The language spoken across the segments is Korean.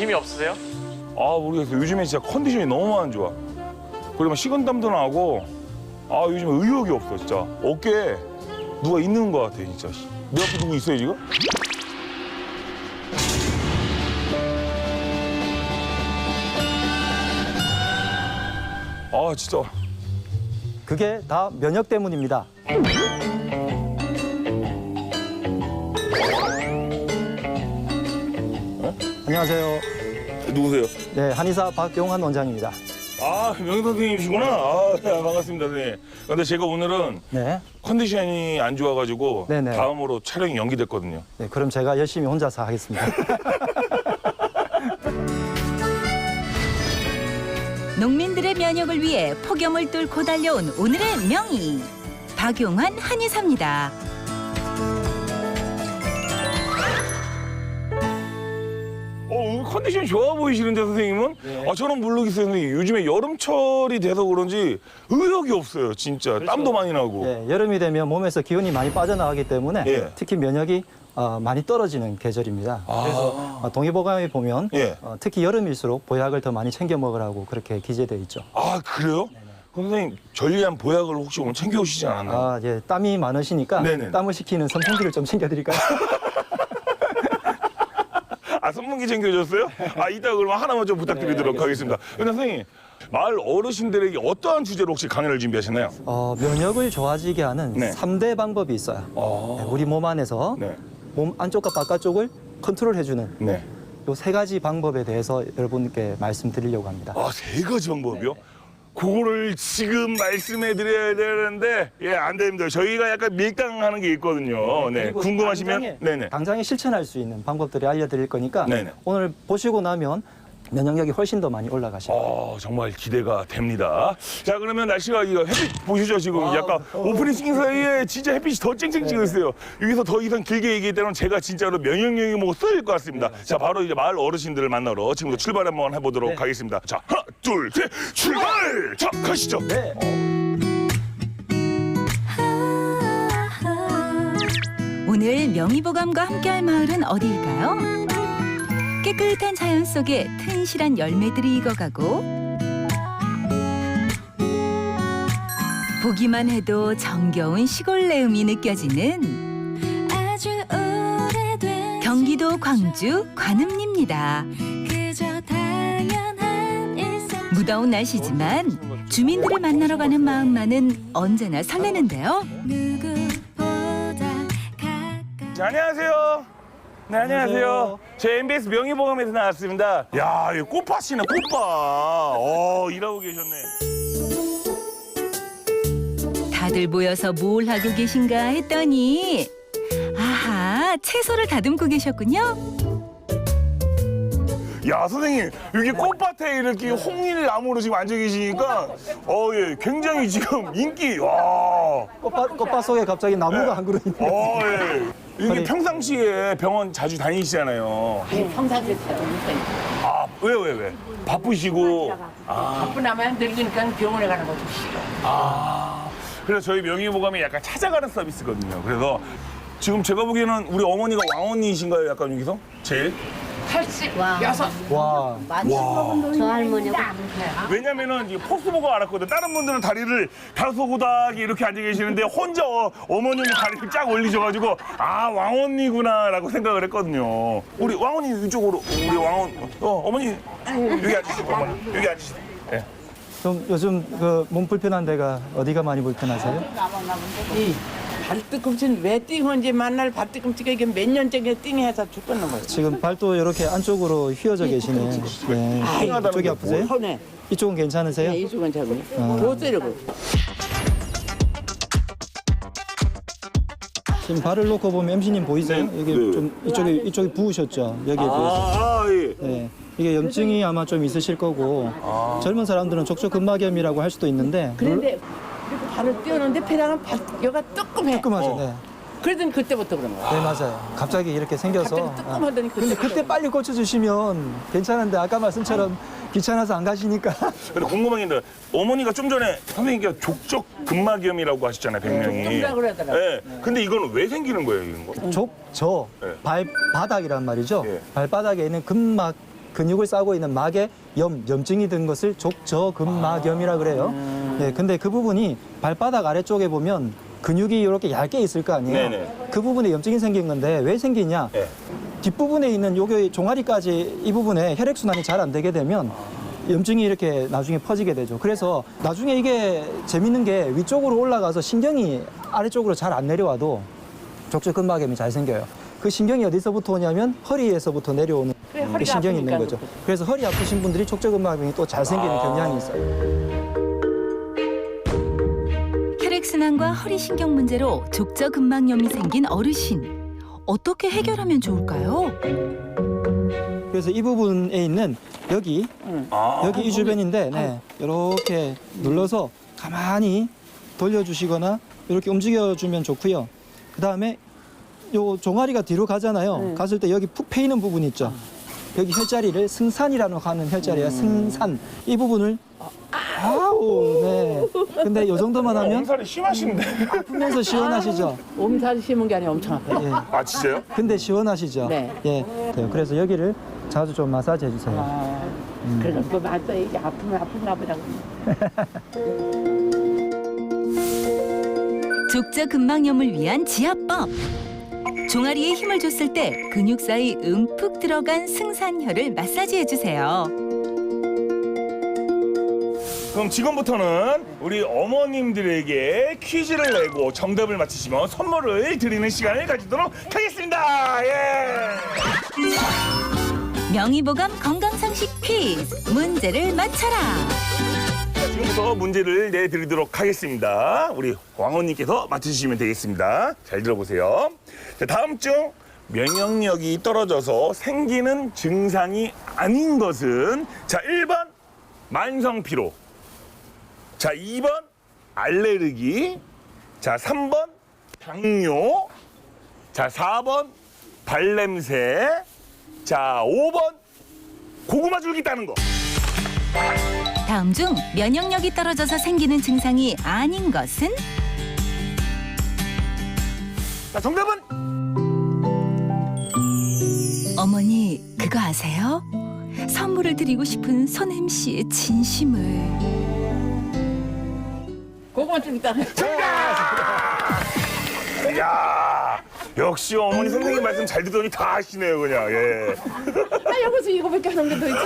힘이 없으세요? 아 모르겠어요. 요즘에 진짜 컨디션이 너무 안 좋아. 그러면 식은땀도 나고 아 요즘에 의욕이 없어 진짜. 어깨에 누가 있는 것 같아 진짜. 내 앞에 누구 있어요 지금? 아 진짜. 그게 다 면역 때문입니다. 안녕하세요. 누구세요? 네, 한의사 박용환 원장입니다. 아 명희 선생님이시구나. 아 네, 반갑습니다 선생님. 근데 제가 오늘은 네, 컨디션이 안 좋아가지고 네네. 다음으로 촬영이 연기됐거든요. 네, 그럼 제가 열심히 혼자서 하겠습니다. 농민들의 면역을 위해 폭염을 뚫고 달려온 오늘의 명의 박용환 한의사입니다. 컨디션이 좋아 보이시는데 선생님은? 네. 아 저는 모르겠어요 선생님. 요즘에 여름철이 돼서 그런지 의욕이 없어요 진짜. 땀도 많이 나고. 네, 여름이 되면 몸에서 기운이 많이 빠져나가기 때문에 예. 특히 면역이 많이 떨어지는 계절입니다. 그래서 동의보감에 보면 예. 특히 여름일수록 보약을 더 많이 챙겨 먹으라고 그렇게 기재되어 있죠. 아 그래요? 그럼 선생님 전리한 보약을 혹시 오늘 챙겨오시지 않았나요? 예, 땀이 많으시니까 네네. 땀을 식히는 선풍기를 좀 챙겨드릴까요? 아 선풍기 챙겨줬어요? 아 이따 그러면 하나만 좀 부탁드리도록 하겠습니다. 근데 선생님 마을 어르신들에게 어떠한 주제로 혹시 강연을 준비하셨나요? 면역을 좋아지게 하는 네. 3대 방법이 있어요. 네, 우리 몸 안에서 네. 몸 안쪽과 바깥쪽을 컨트롤해주는 네. 요 3가지 방법에 대해서 여러분께 말씀드리려고 합니다. 아 세 가지 방법이요? 그거를 지금 말씀해 드려야 되는데 예 안 됩니다. 저희가 약간 밀당하는 게 있거든요. 네. 그리고 궁금하시면 네네. 당장에 실천할 수 있는 방법들을 알려드릴 거니까 네네. 오늘 보시고 나면 면역력이 훨씬 더 많이 올라가십니다. 정말 기대가 됩니다. 자, 그러면 날씨가 이거 햇빛 보시죠, 지금. 약간 오프닝 시킨 사이에 진짜 햇빛이 더 쨍쨍 지고 있어요. 여기서 더 이상 길게 얘기할 때는 제가 진짜로 면역력이 뭐 쓰일 것 같습니다. 자, 바로 이제 마을 어르신들을 만나러 지금부터 출발 한번 해보도록 하겠습니다. 자, 하나, 둘, 셋, 출발! 자, 가시죠. 네. 오늘 명의보감과 함께할 마을은 어디일까요? 깨끗한 자연 속에 튼실한 열매들이 익어가고 보기만 해도 정겨운 시골 내음이 느껴지는 아주 오래된 경기도 광주 관음리입니다. 그저 당연한 일상 무더운 날씨지만 주민들을 만나러 가는 마음만은 언제나 설레는데요. 누구보다 가까운 자, 안녕하세요. 네, 안녕하세요. 저 MBS 명의보감에서 나왔습니다. 야, 이 꽃밭이네, 꽃밭. 일하고 계셨네. 다들 모여서 뭘 하고 계신가 했더니 아하, 채소를 다듬고 계셨군요. 야, 선생님, 여기 꽃밭에 이렇게 홍일나무로 지금 앉아 계시니까, 예, 굉장히 지금 인기, 와. 꽃밭 속에 갑자기 나무가 한 그루 있네요. 예. 이게 평상시에 병원 자주 다니시잖아요. 평상시에 자주 못 다니죠. 아, 왜? 바쁘시고. 바쁘나마야 늙으니까 병원에 가는 것도 싫어. 그래서 저희 명의보감이 약간 찾아가는 서비스거든요. 그래서 지금 제가 보기에는 우리 어머니가 왕언니이신가요? 약간 여기서? 제일? 86. 와, 저 할머니하고 왜냐면은 이 포스 보고 알았거든. 다른 분들은 다리를 다소고닥이 이렇게 앉아 계시는데 혼자 어머님이 다리를 쫙 올리셔가지고 아 왕언니구나라고 생각을 했거든요. 우리 왕언니 이쪽으로 우리 왕언 어머니 여기 앉으시고 어머니 여기 앉으시고. 네. 좀 요즘 그 몸 불편한 데가 어디가 많이 불편하세요? 이 발뒤꿈치는 왜 띵한지 만날 발뒤꿈치가 이게 몇 년째 띵해서 죽겠는 거예요. 지금 발도 이렇게 안쪽으로 휘어져 계시네. 네. 이쪽이 아프세요? 손에 이쪽은 괜찮으세요? 이쪽은 잡으니 못 때리고. 지금 발을 놓고 보면 MC님 보이세요? 네. 여기 네. 좀 이쪽이 부으셨죠? 여기에 부으셨죠? 예. 네. 이게 염증이 아마 좀 있으실 거고 젊은 사람들은 족저근막염이라고 할 수도 있는데 그런데 그리고 발을 띄우는데 배랑은 여가 뜨끔해. 뜨끔하죠. 네. 그러더니 그때부터 그런 거야. 네, 맞아요. 갑자기 이렇게 생겨서. 갑자기 뜨끔하더니 근데 그때 빨리 고쳐주시면 괜찮은데 아까 말씀처럼 귀찮아서 안 가시니까. 근데 궁금한 게 있는데 어머니가 좀 전에 선생님께서 족적 근막염이라고 하셨잖아요, 백명이. 족적이라고 그러더라고요. 예. 근데 이거는 왜 생기는 거예요, 이런 거? 저 네. 발바닥이란 말이죠. 예. 발바닥에 있는 근막 근육을 싸고 있는 막에 염증이 든 것을 족저근막염이라 그래요. 네, 근데 그 부분이 발바닥 아래쪽에 보면 근육이 이렇게 얇게 있을 거 아니에요. 네네. 그 부분에 염증이 생긴 건데 왜 생기냐? 네. 뒷부분에 있는 요게 종아리까지 이 부분에 혈액순환이 잘 안 되게 되면 염증이 이렇게 나중에 퍼지게 되죠. 그래서 나중에 이게 재밌는 게 위쪽으로 올라가서 신경이 아래쪽으로 잘 안 내려와도 족저근막염이 잘 생겨요. 그 신경이 어디서부터 오냐면 허리에서부터 내려오는 그래, 그 허리가 신경이 있는 아프니까 거죠. 그래서 허리 아프신 분들이 족저근막염이 또 잘 생기는 경향이 있어요. 혈액순환과 허리신경 문제로 족저근막염이 생긴 어르신. 어떻게 해결하면 좋을까요? 그래서 이 부분에 있는 여기 여기 이 주변인데 네, 이렇게 눌러서 가만히 돌려주시거나 이렇게 움직여주면 좋고요. 그 다음에 요 종아리가 뒤로 가잖아요. 갔을 때 여기 푹 패이는 부분 있죠. 여기 혈자리를 승산이라는 하는 혈자리야. 승산 이 부분을 아우 네. 근데 요 정도만 하면 엄살이 심하신데. 아프면서 시원하시죠. 몸살 심은 게 아니라 엄청 아파요. 예. 아 진짜요? 근데 시원하시죠. 네. 예. 네, 그래서 여기를 자주 좀 마사지 해주세요. 그래서 그 맞다 이게 아프면 아픈가 보다. 족저근막염을 위한 지압법. 종아리에 힘을 줬을 때 근육 사이 움푹 들어간 승산혈을 마사지해 주세요. 그럼 지금부터는 우리 어머님들에게 퀴즈를 내고 정답을 맞히시면 선물을 드리는 시간을 가지도록 하겠습니다. 예. 명의보감 건강상식 퀴즈. 문제를 맞춰라. 자, 지금부터 문제를 내드리도록 하겠습니다. 우리 왕호님께서 맞춰주시면 되겠습니다. 잘 들어보세요. 자, 다음 중 면역력이 떨어져서 생기는 증상이 아닌 것은 자 1번 만성피로, 자 2번 알레르기, 자 3번 당뇨, 자 4번 발냄새, 자 5번 고구마 줄기 따는 거. 다음 중 면역력이 떨어져서 생기는 증상이 아닌 것은? 자 정답은 어머니, 그거 아세요? 선물을 드리고 싶은 손혜임 씨의 진심을. 고구마 좀 있다. 이야 역시 어머니 선생님 말씀 잘 듣더니 다 하시네요 그냥. 예. 아 여기서 이거밖에 하는 게 더 있지.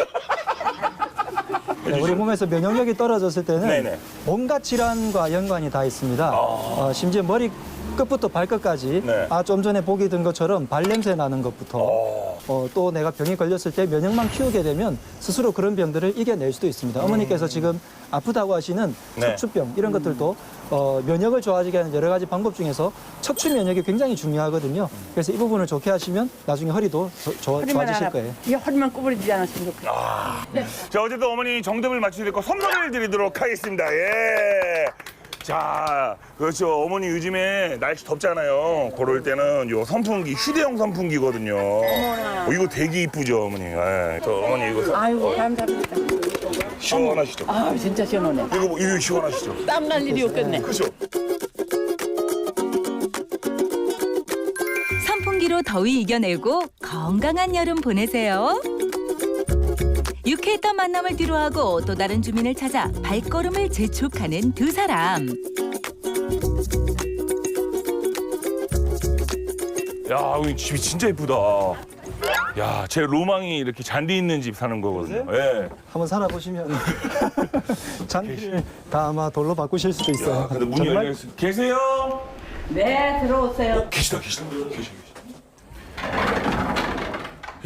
네, 우리 몸에서 면역력이 떨어졌을 때는 네네. 온갖 질환과 연관이 다 있습니다. 심지어 머리 끝부터 발끝까지 네. 좀 전에 보기 든 것처럼 발냄새 나는 것부터 또 내가 병이 걸렸을 때 면역만 키우게 되면 스스로 그런 병들을 이겨낼 수도 있습니다. 어머니께서 지금 아프다고 하시는 네. 척추병 이런 것들도 면역을 좋아지게 하는 여러 가지 방법 중에서 척추 면역이 굉장히 중요하거든요. 그래서 이 부분을 좋게 하시면 나중에 허리도 좋아지실 거예요. 이 허리만 구부러지지 않았으면 좋겠어. 자 어쨌든 어머니 정답을 맞추실 거 선물을 드리도록 하겠습니다. 예. 자, 그렇죠. 어머니 요즘에 날씨 덥잖아요. 그럴 때는 요 선풍기, 휴대용 선풍기거든요. 이거 되게 이쁘죠, 어머니. 예. 저 어머니 이거 아이고 감사합니다. 시원하시죠? 아 진짜 시원하네. 이거 시원하시죠? 땀 날 일이 없겠네. 그렇죠? 선풍기로 더위 이겨내고 건강한 여름 보내세요. 유쾌했던 만남을 뒤로하고 또 다른 주민을 찾아 발걸음을 재촉하는 두 사람. 야, 여기 집이 진짜 예쁘다. 야, 제 로망이 이렇게 잔디 있는 집 사는 거거든요. 예. 한번 살아보시면 잔디를 다 아마 돌로 바꾸실 수도 있어요. 야, 근데 문이 열려 있어. 계세요? 네 들어오세요. 계시다.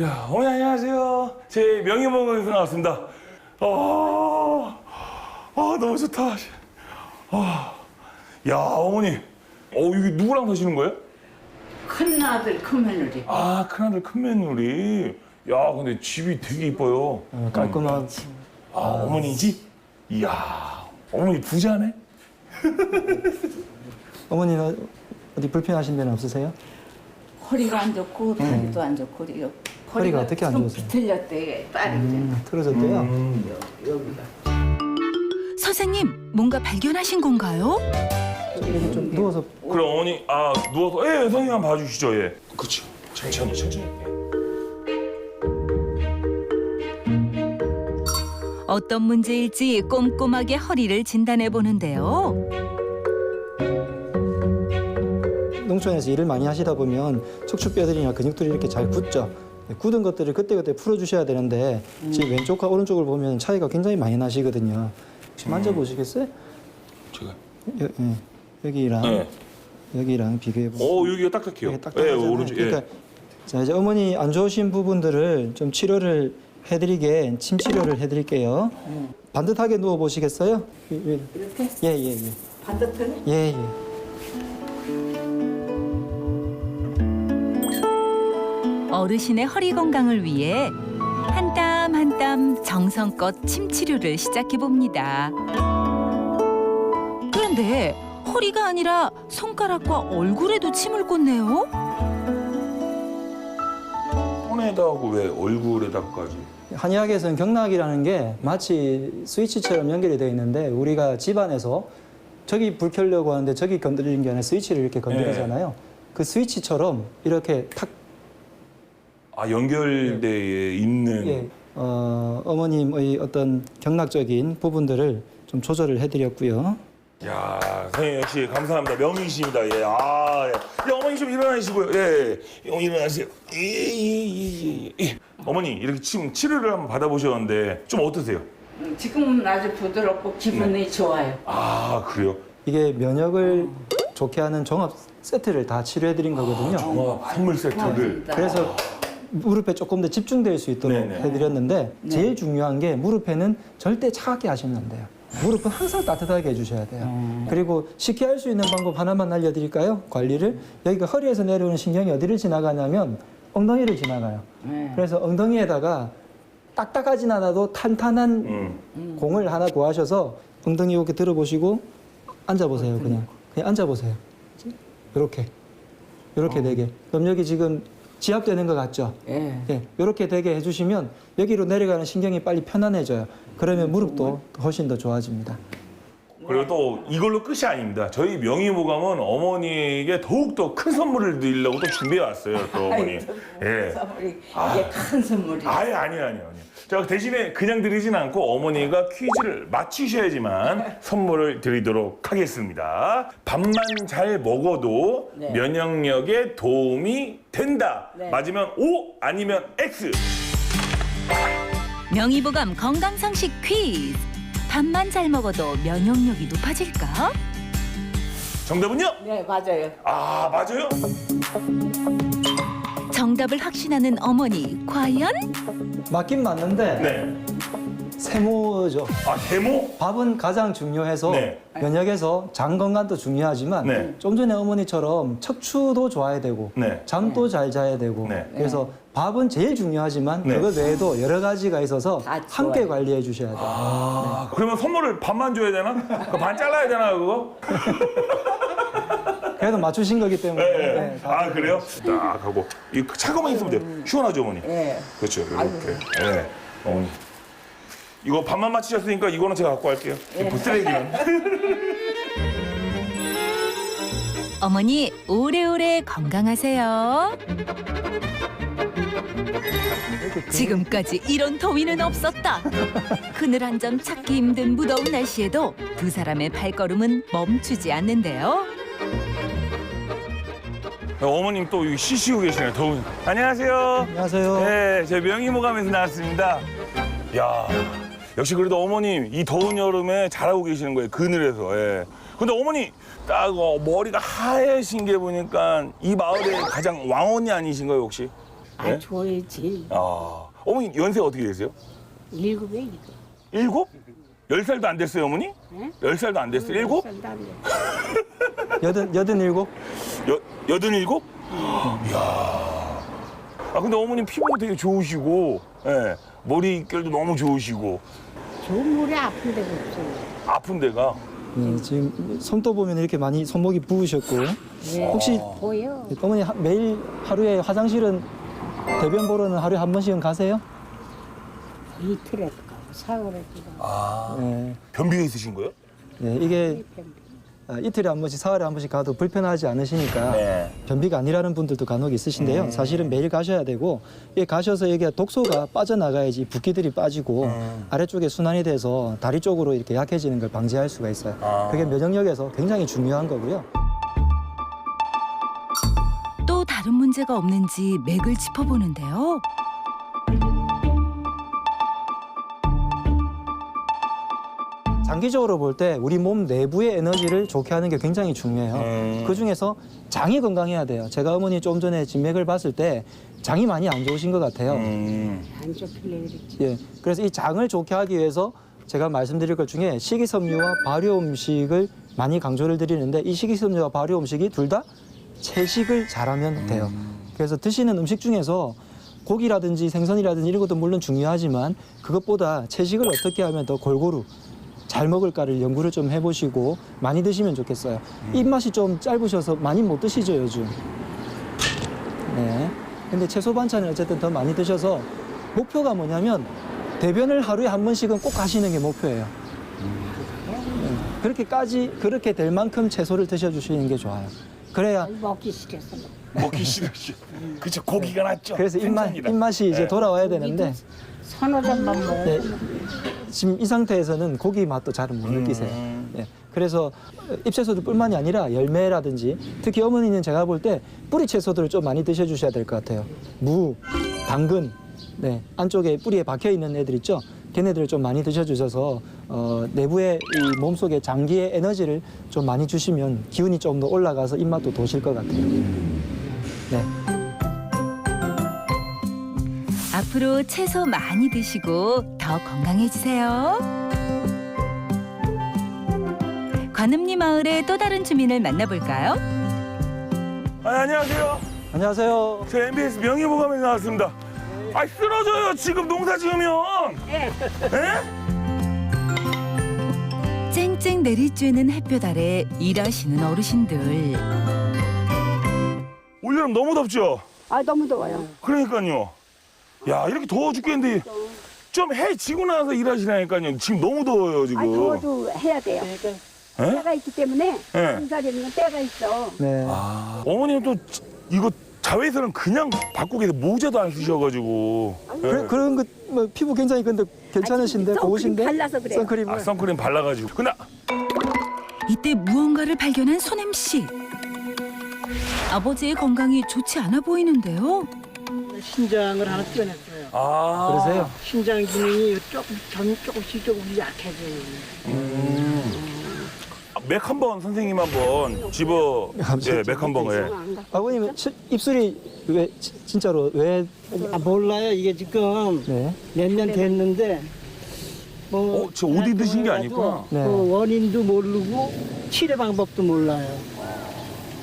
야, 어머니 안녕하세요. 제 명예봉에서 나왔습니다. 너무 좋다. 야, 어머니. 여기 누구랑 사시는 거예요? 큰 아들 큰 며느리. 아, 큰아들 큰 며느리. 야, 근데 집이 되게 이뻐요. 깔끔한 어머니 집? 이야, 어머니 부자네? 어머니는 어디 불편하신 데는 없으세요? 허리가 안 좋고 다리도 안 좋고 허리가 어떻게 안 좋으세요? 비틀렸대 딸이 틀어졌대요. 여기가 선생님, 뭔가 발견하신 건가요? 이렇게 좀 누워서 그럼 어머니, 누워서, 선생님 한번 봐주시죠, 예. 그치. 천천히. 어떤 문제일지 꼼꼼하게 허리를 진단해 보는데요. 농촌에서 일을 많이 하시다 보면 척추뼈들이나 근육들이 이렇게 잘 굳죠. 굳은 것들을 그때그때 풀어주셔야 되는데 지금 왼쪽과 오른쪽을 보면 차이가 굉장히 많이 나시거든요. 혹시 만져보시겠어요? 제가. 여기랑 네. 여기랑 비교해 보면 여기가 딱딱해요. 이게 딱딱하잖아요. 오른쪽. 예. 그러니까 자, 이제 어머니 안 좋으신 부분들을 좀 치료를 해드리게 침 치료를 해드릴게요. 반듯하게 누워 보시겠어요? 이렇게 예예예. 반듯하네. 예예. 어르신의 허리 건강을 위해 한 땀 한 땀 정성껏 침 치료를 시작해 봅니다. 그런데 허리가 아니라 손가락과 얼굴에도 침을 꽂네요. 손에다 하고 왜 얼굴에다까지? 한의학에서는 경락이라는 게 마치 스위치처럼 연결이 되어 있는데 우리가 집안에서 저기 불 켜려고 하는데 저기 건드리는 게 아니라 스위치를 이렇게 건드리잖아요. 그 스위치처럼 이렇게 탁 연결되어 있는. 어머님의 어떤 경락적인 부분들을 좀 조절을 해드렸고요. 야, 선생님 역시 감사합니다. 명이십니다. 예. 예, 어머니 좀 일어나시고요. 예. 어머니 일어나세요. 예. 어머니 이렇게 치료를 한번 받아보셨는데 좀 어떠세요? 지금은 아주 부드럽고 기분이 좋아요. 아, 그래요? 이게 면역을 좋게 하는 종합 세트를 다 치료해드린 거거든요. 종합 선물 세트를. 그래서 무릎에 조금 더 집중될 수 있도록 네네. 해드렸는데 제일 중요한 게 무릎에는 절대 차갑게 하시면 안 돼요. 무릎은 항상 따뜻하게 해주셔야 돼요. 그리고 쉽게 할 수 있는 방법 하나만 알려드릴까요? 관리를. 여기가 허리에서 내려오는 신경이 어디를 지나가냐면 엉덩이를 지나가요. 그래서 엉덩이에다가 딱딱하진 않아도 탄탄한 공을 하나 구하셔서 엉덩이 이렇게 들어보시고 앉아보세요. 그냥 앉아보세요. 이렇게 되게. 그럼 여기 지금 지압되는 것 같죠? 예. 이렇게 되게 해주시면 여기로 내려가는 신경이 빨리 편안해져요. 그러면 무릎도 훨씬 더 좋아집니다. 그리고 또 이걸로 끝이 아닙니다. 저희 명의모감은 어머니에게 더욱더 큰 선물을 드리려고 또 준비해 왔어요. 또 어머니. 예. 선물이 이게 큰 선물이. 아니요. 자, 대신에 그냥 드리진 않고 어머니가 퀴즈를 맞추셔야지만 선물을 드리도록 하겠습니다. 밥만 잘 먹어도 네. 면역력에 도움이 된다. 네. 맞으면 O 아니면 X. 명의보감 건강상식 퀴즈. 밥만 잘 먹어도 면역력이 높아질까? 정답은요? 네, 맞아요. 아, 맞아요? 정답을 확신하는 어머니, 과연? 맞긴 맞는데 네. 세모죠. 아, 세모? 밥은 가장 중요해서 네. 면역에서 장 건강도 중요하지만 네. 좀 전에 어머니처럼 척추도 좋아야 되고 네. 잠도 잘 자야 되고 네. 그래서 밥은 제일 중요하지만 네. 그것 외에도 여러 가지가 있어서 다 함께 좋아요. 관리해 주셔야 돼요. 아, 그러면 선물을 반만 줘야 되나? 그거 반 잘라야 되나, 그거? 그래도 맞추신 거기 때문에 네. 네, 다 아, 그래요? 딱 하고. 이 차가만 있으면 돼요. 시원하죠, 어머니? 예. 그렇죠, 이렇게. 네. 어머니. 이거 반만 맞히셨으니까 이거는 제가 갖고 갈게요. 쓰레기는. 어머니, 오래오래 건강하세요. 지금까지 이런 더위는 없었다. 그늘 한 점 찾기 힘든 무더운 날씨에도 두 사람의 발걸음은 멈추지 않는데요. 어머님 또 여기 쉬시고 계시네요. 더운. 안녕하세요. 안녕하세요. 네, 제 명의모감에서 나왔습니다. 야, 역시 그래도 어머님 이 더운 여름에 잘하고 계시는 거예요. 그늘에서. 예. 근데 어머니 딱 머리가 하얘신 게 보니까 이 마을의 가장 왕언니 아니신가요, 혹시? 네? 좋아야지. 아, 어머니 연세 어떻게 되세요? 일곱에 이거. 7? 10살도 안 됐어요, 어머니? 네? 10살도 안 됐어요? 7? 살도 안 돼. 87? 87? 이야. 아, 근데 어머님 피부가 되게 좋으시고, 예. 머릿결도 너무 좋으시고, 좋은 물에 아픈 데가 없어요. 아픈 데가. 네, 지금 손도 보면 이렇게 많이 손목이 부으셨고 네. 혹시 보여. 어머니 매일 하루에 화장실은 대변 보러는 하루에 한 번씩은 가세요? 이틀에 가고 사흘에 가고. 아. 네. 변비가 있으신 거예요? 네, 이게 이틀에 한 번씩, 사흘에 한 번씩 가도 불편하지 않으시니까 네. 변비가 아니라는 분들도 간혹 있으신데요. 사실은 매일 가셔야 되고, 이 가셔서 여기가 독소가 빠져나가야지 붓기들이 빠지고 아래쪽에 순환이 돼서 다리 쪽으로 이렇게 약해지는 걸 방지할 수가 있어요. 그게 면역력에서 굉장히 중요한 거고요. 또 다른 문제가 없는지 맥을 짚어보는데요. 장기적으로 볼 때 우리 몸 내부의 에너지를 좋게 하는 게 굉장히 중요해요. 그중에서 장이 건강해야 돼요. 제가 어머니 좀 전에 진맥을 봤을 때 장이 많이 안 좋으신 것 같아요. 안 좋길래 그랬지. 예, 그래서 이 장을 좋게 하기 위해서 제가 말씀드릴 것 중에 식이섬유와 발효 음식을 많이 강조를 드리는데, 이 식이섬유와 발효 음식이 둘 다 채식을 잘하면 돼요. 그래서 드시는 음식 중에서 고기라든지 생선이라든지 이런 것도 물론 중요하지만, 그것보다 채식을 어떻게 하면 더 골고루 잘 먹을까를 연구를 좀 해보시고 많이 드시면 좋겠어요. 입맛이 좀 짧으셔서 많이 못 드시죠, 요즘. 네. 근데 채소 반찬을 어쨌든 더 많이 드셔서, 목표가 뭐냐면 대변을 하루에 한 번씩은 꼭 하시는 게 목표예요. 그렇게 될 만큼 채소를 드셔주시는 게 좋아요. 그래야 먹기 싫어서. 먹기 싫으시. 그쵸, 고기가 낫죠. 그래서 입맛이 이제 돌아와야 되는데, 서너 점만 먹어. 네, 지금 이 상태에서는 고기 맛도 잘 못 느끼세요. 예, 그래서 잎채소들뿐만이 아니라 열매라든지, 특히 어머니는 제가 볼 때 뿌리 채소들을 좀 많이 드셔주셔야 될 것 같아요. 무, 당근, 네, 안쪽에 뿌리에 박혀 있는 애들 있죠. 걔네들을 좀 많이 드셔주셔서 내부의 이 몸속에 장기의 에너지를 좀 많이 주시면 기운이 좀 더 올라가서 입맛도 도실 것 같아요. 네. 앞으로 채소 많이 드시고 더 건강해지세요. 관음리 마을의 또 다른 주민을 만나볼까요? 안녕하세요. 안녕하세요. 저 MBS 명예보감에 나왔습니다. 아, 쓰러져요, 지금 농사 지으면. 예? 쨍쨍 내리쬐는 햇볕 아래 일하시는 어르신들. 올여름 너무 덥죠? 아 너무 더워요. 그러니까요. 야, 이렇게 더워 죽겠는데 좀 해 지고 나서 일하시라니까요. 지금 너무 더워요, 지금. 아니 더워도 해야 돼요. 때가 있기 때문에 농사짓는 때가 있어. 네. 어머니는 또 이거 자외선은 그냥 바꾸게 모자도 안 쓰셔가지고. 그런 거 뭐 피부 굉장히 근데 괜찮으신데, 선크림 고우신데? 발라서 그래요. 선크림을. 아, 선크림 발라가지고. 근데 이때 무언가를 발견한 소냄 씨. 아버지의 건강이 좋지 않아 보이는데요. 신장을 하나 떼어냈어요. 아, 그러세요? 신장 기능이 조금씩 약해져요. 맥 한번 선생님 한번 집어. 예, 맥 한 번. 예. 아버님 입술이 왜 진짜로 왜? 아, 몰라요. 이게 지금 네. 몇 년 됐는데 뭐 저 옷 입으신 게 아니구나. 네. 그 원인도 모르고 치료 방법도 몰라요.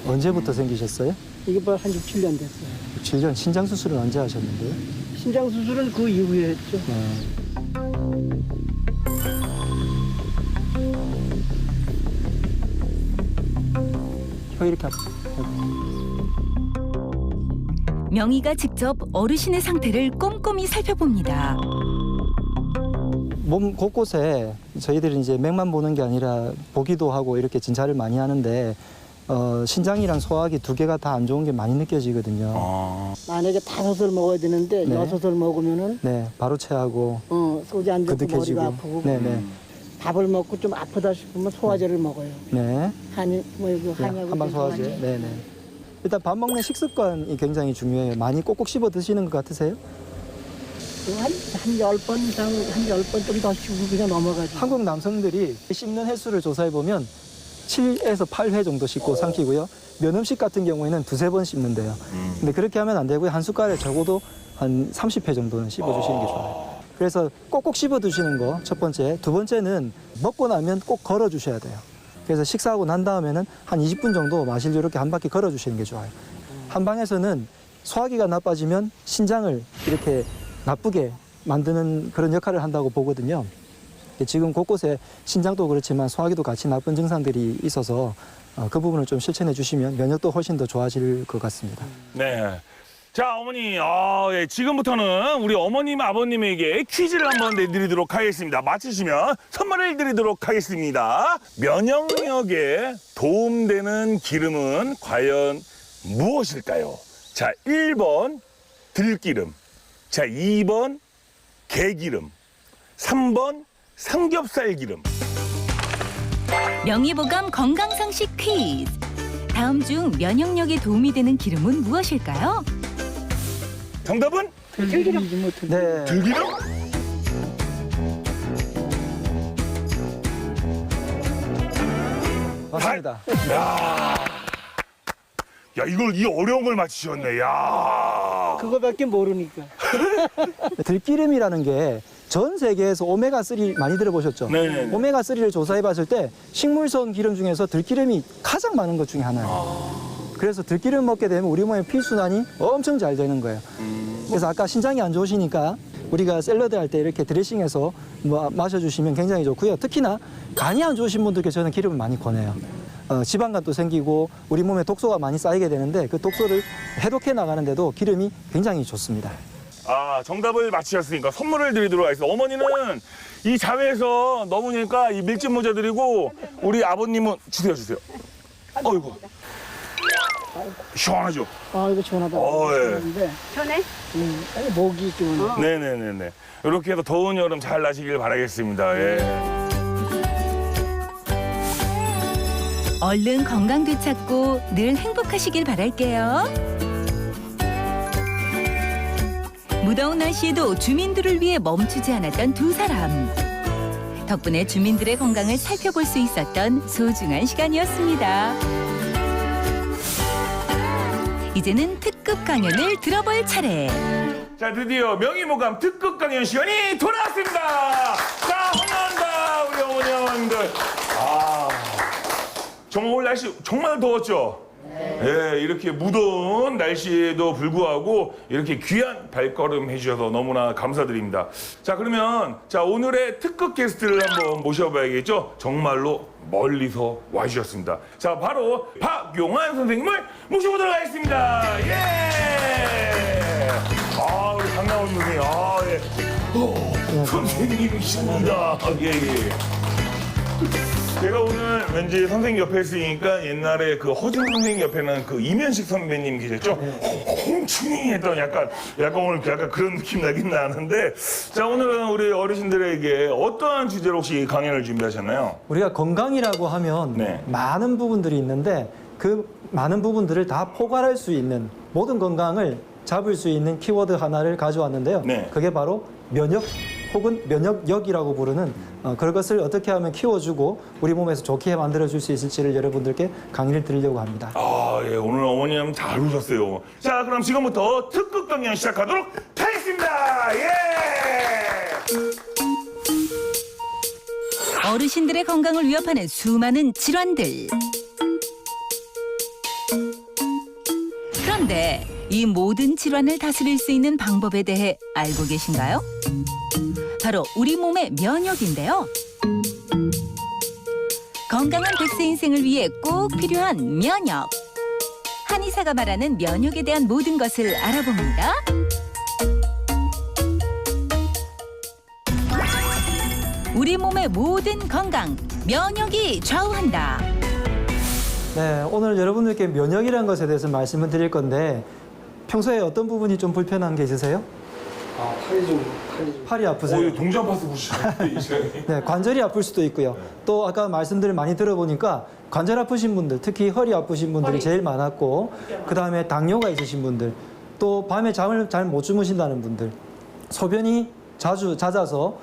언제부터 생기셨어요? 이게 뭐 한 6, 7년 됐어요. 7년. 신장 수술은 언제 하셨는데요? 신장 수술은 그 이후에 했죠. 네. 혀 이렇게 명희가 직접 어르신의 상태를 꼼꼼히 살펴봅니다. 몸 곳곳에 저희들은 이제 맥만 보는 게 아니라 보기도 하고 이렇게 진찰을 많이 하는데, 신장이랑 소화기 두 개가 다 안 좋은 게 많이 느껴지거든요. 만약에 5을 먹어야 되는데 네. 6을 먹으면은 네, 바로 체하고 소지 안 좋고 그득해지고. 머리가 아프고 네네. 밥을 먹고 좀 아프다 싶으면 소화제를 먹어요. 네. 한약 뭐 이거 한약을 한방 소화제. 네네. 일단 밥 먹는 식습관이 굉장히 중요해요. 많이 꼭꼭 씹어 드시는 것 같으세요? 한 10번 이상, 한 10번 좀 더 씹고 그냥 넘어가죠. 한국 남성들이 씹는 횟수를 조사해 보면 7에서 8회 정도 씹고 삼키고요. 면 음식 같은 경우에는 2-3번 씹는데요. 근데 그렇게 하면 안 되고요. 한 숟갈에 적어도 한 30회 정도는 씹어 주시는 게 좋아요. 그래서 꼭꼭 씹어 드시는 거 첫 번째. 두 번째는 먹고 나면 꼭 걸어 주셔야 돼요. 그래서 식사하고 난 다음에는 한 20분 정도 마실 이렇게 한 바퀴 걸어 주시는 게 좋아요. 한방에서는 소화기가 나빠지면 신장을 이렇게 나쁘게 만드는 그런 역할을 한다고 보거든요. 지금 곳곳에 신장도 그렇지만 소화기도 같이 나쁜 증상들이 있어서 그 부분을 좀 실천해 주시면 면역도 훨씬 더 좋아질 것 같습니다. 네. 자, 어머니, 예, 지금부터는 우리 어머님, 아버님에게 퀴즈를 한번 내드리도록 하겠습니다. 맞히시면 선물을 드리도록 하겠습니다. 면역력에 도움되는 기름은 과연 무엇일까요? 자, 1번 들기름, 자, 2번 개기름, 3번 삼겹살 기름. 명의보감 건강상식 퀴즈. 다음 중 면역력에 도움이 되는 기름은 무엇일까요? 정답은 들기름이지 뭐 네. 들기름? 맞습니다. 야, 이 어려운 걸 맞히셨네. 야. 그거밖에 모르니까. 들기름이라는 게 전 세계에서 오메가3 많이 들어보셨죠? 네네네. 오메가3를 조사해 봤을 때 식물성 기름 중에서 들기름이 가장 많은 것 중에 하나예요. 그래서 들기름 먹게 되면 우리 몸의 피순환이 엄청 잘 되는 거예요. 그래서 아까 신장이 안 좋으시니까 우리가 샐러드 할 때 이렇게 드레싱해서 마셔주시면 굉장히 좋고요. 특히나 간이 안 좋으신 분들께 저는 기름을 많이 권해요. 지방간도 생기고 우리 몸에 독소가 많이 쌓이게 되는데 그 독소를 해독해 나가는데도 기름이 굉장히 좋습니다. 정답을 맞히셨으니까 선물을 드리도록 하겠습니다. 어머니는 이 자외에서 넘으니까 이 밀짚 모자 드리고 우리 아버님은 주세요. 어이구. 시원하죠? 아, 이거 시원하다. 예. 전에 목이 좀. 네네네네. 이렇게 해서 더운 여름 잘 나시길 바라겠습니다. 예. 얼른 건강 되찾고 늘 행복하시길 바랄게요. 무더운 날씨에도 주민들을 위해 멈추지 않았던 두 사람. 덕분에 주민들의 건강을 살펴볼 수 있었던 소중한 시간이었습니다. 이제는 특급 강연을 들어볼 차례. 자, 드디어 명의모감 특급 강연 시간이 돌아왔습니다. 자, 환영한다, 우리 어머니, 어머님들. 정말 오늘 날씨 정말 더웠죠? 예, 이렇게 무더운 날씨에도 불구하고 이렇게 귀한 발걸음 해주셔서 너무나 감사드립니다. 자, 그러면 오늘의 특급 게스트를 한번 모셔봐야겠죠? 정말로 멀리서 와주셨습니다. 자, 바로 박용환 선생님을 모셔보도록 하겠습니다. 예! 우리 강남원 선생님, 예. 선생님이십니다. 예. 제가 오늘 왠지 선생님 옆에 있으니까 옛날에 그 허준 선생님 옆에는 그 이면식 선배님 계셨죠? 홍충이 했던 약간 오늘 약간 그런 느낌 나긴 나는데, 자, 오늘은 우리 어르신들에게 어떠한 주제로 혹시 강연을 준비하셨나요? 우리가 건강이라고 하면 네. 많은 부분들이 있는데 그 많은 부분들을 다 포괄할 수 있는 모든 건강을 잡을 수 있는 키워드 하나를 가져왔는데요. 네. 그게 바로 면역 혹은 면역력이라고 부르는 그것을 어떻게 하면 키워주고 우리 몸에서 좋게 만들어줄 수 있을지를 여러분들께 강의를 드리려고 합니다. 예, 오늘 어머님 잘 오셨어요. 자, 그럼 지금부터 특급 강연 시작하도록 하겠습니다. 예! 어르신들의 건강을 위협하는 수많은 질환들. 그런데 이 모든 질환을 다스릴 수 있는 방법에 대해 알고 계신가요? 바로 우리 몸의 면역인데요. 건강한 100세 인생을 위해 꼭 필요한 면역. 한의사가 말하는 면역에 대한 모든 것을 알아봅니다. 우리 몸의 모든 건강, 면역이 좌우한다. 네, 오늘 여러분들께 면역이라는 것에 대해서 말씀을 드릴 건데 평소에 어떤 부분이 좀 불편한 게 있으세요? 팔이 아프세요? 동전 파스 보시는데 이 시간에. 네, 관절이 아플 수도 있고요. 또 아까 말씀들을 많이 들어보니까 관절 아프신 분들, 특히 허리 아프신 분들이 제일 많았고, 그 다음에 당뇨가 있으신 분들, 또 밤에 잠을 잘 못 주무신다는 분들, 소변이 잦아서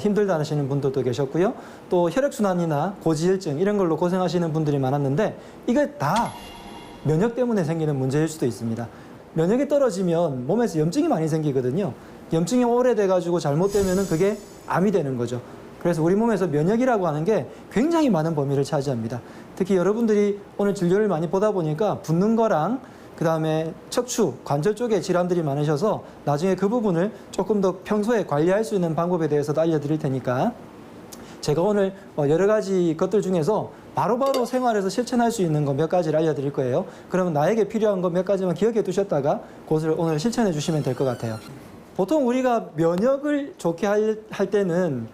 힘들다 하시는 분들도 계셨고요. 또 혈액순환이나 고지혈증 이런 걸로 고생하시는 분들이 많았는데 이게 다 면역 때문에 생기는 문제일 수도 있습니다. 면역이 떨어지면 몸에서 염증이 많이 생기거든요. 염증이 오래돼가지고 잘못되면은 그게 암이 되는 거죠. 그래서 우리 몸에서 면역이라고 하는 게 굉장히 많은 범위를 차지합니다. 특히 여러분들이 오늘 진료를 많이 보다 보니까 붓는 거랑 그 다음에 척추, 관절 쪽에 질환들이 많으셔서 나중에 그 부분을 조금 더 평소에 관리할 수 있는 방법에 대해서도 알려드릴 테니까 제가 오늘 여러 가지 것들 중에서 바로바로 생활에서 실천할 수 있는 거 몇 가지를 알려드릴 거예요. 그러면 나에게 필요한 거 몇 가지만 기억해 두셨다가 그것을 오늘 실천해 주시면 될 것 같아요. 보통 우리가 면역을 좋게 할 때는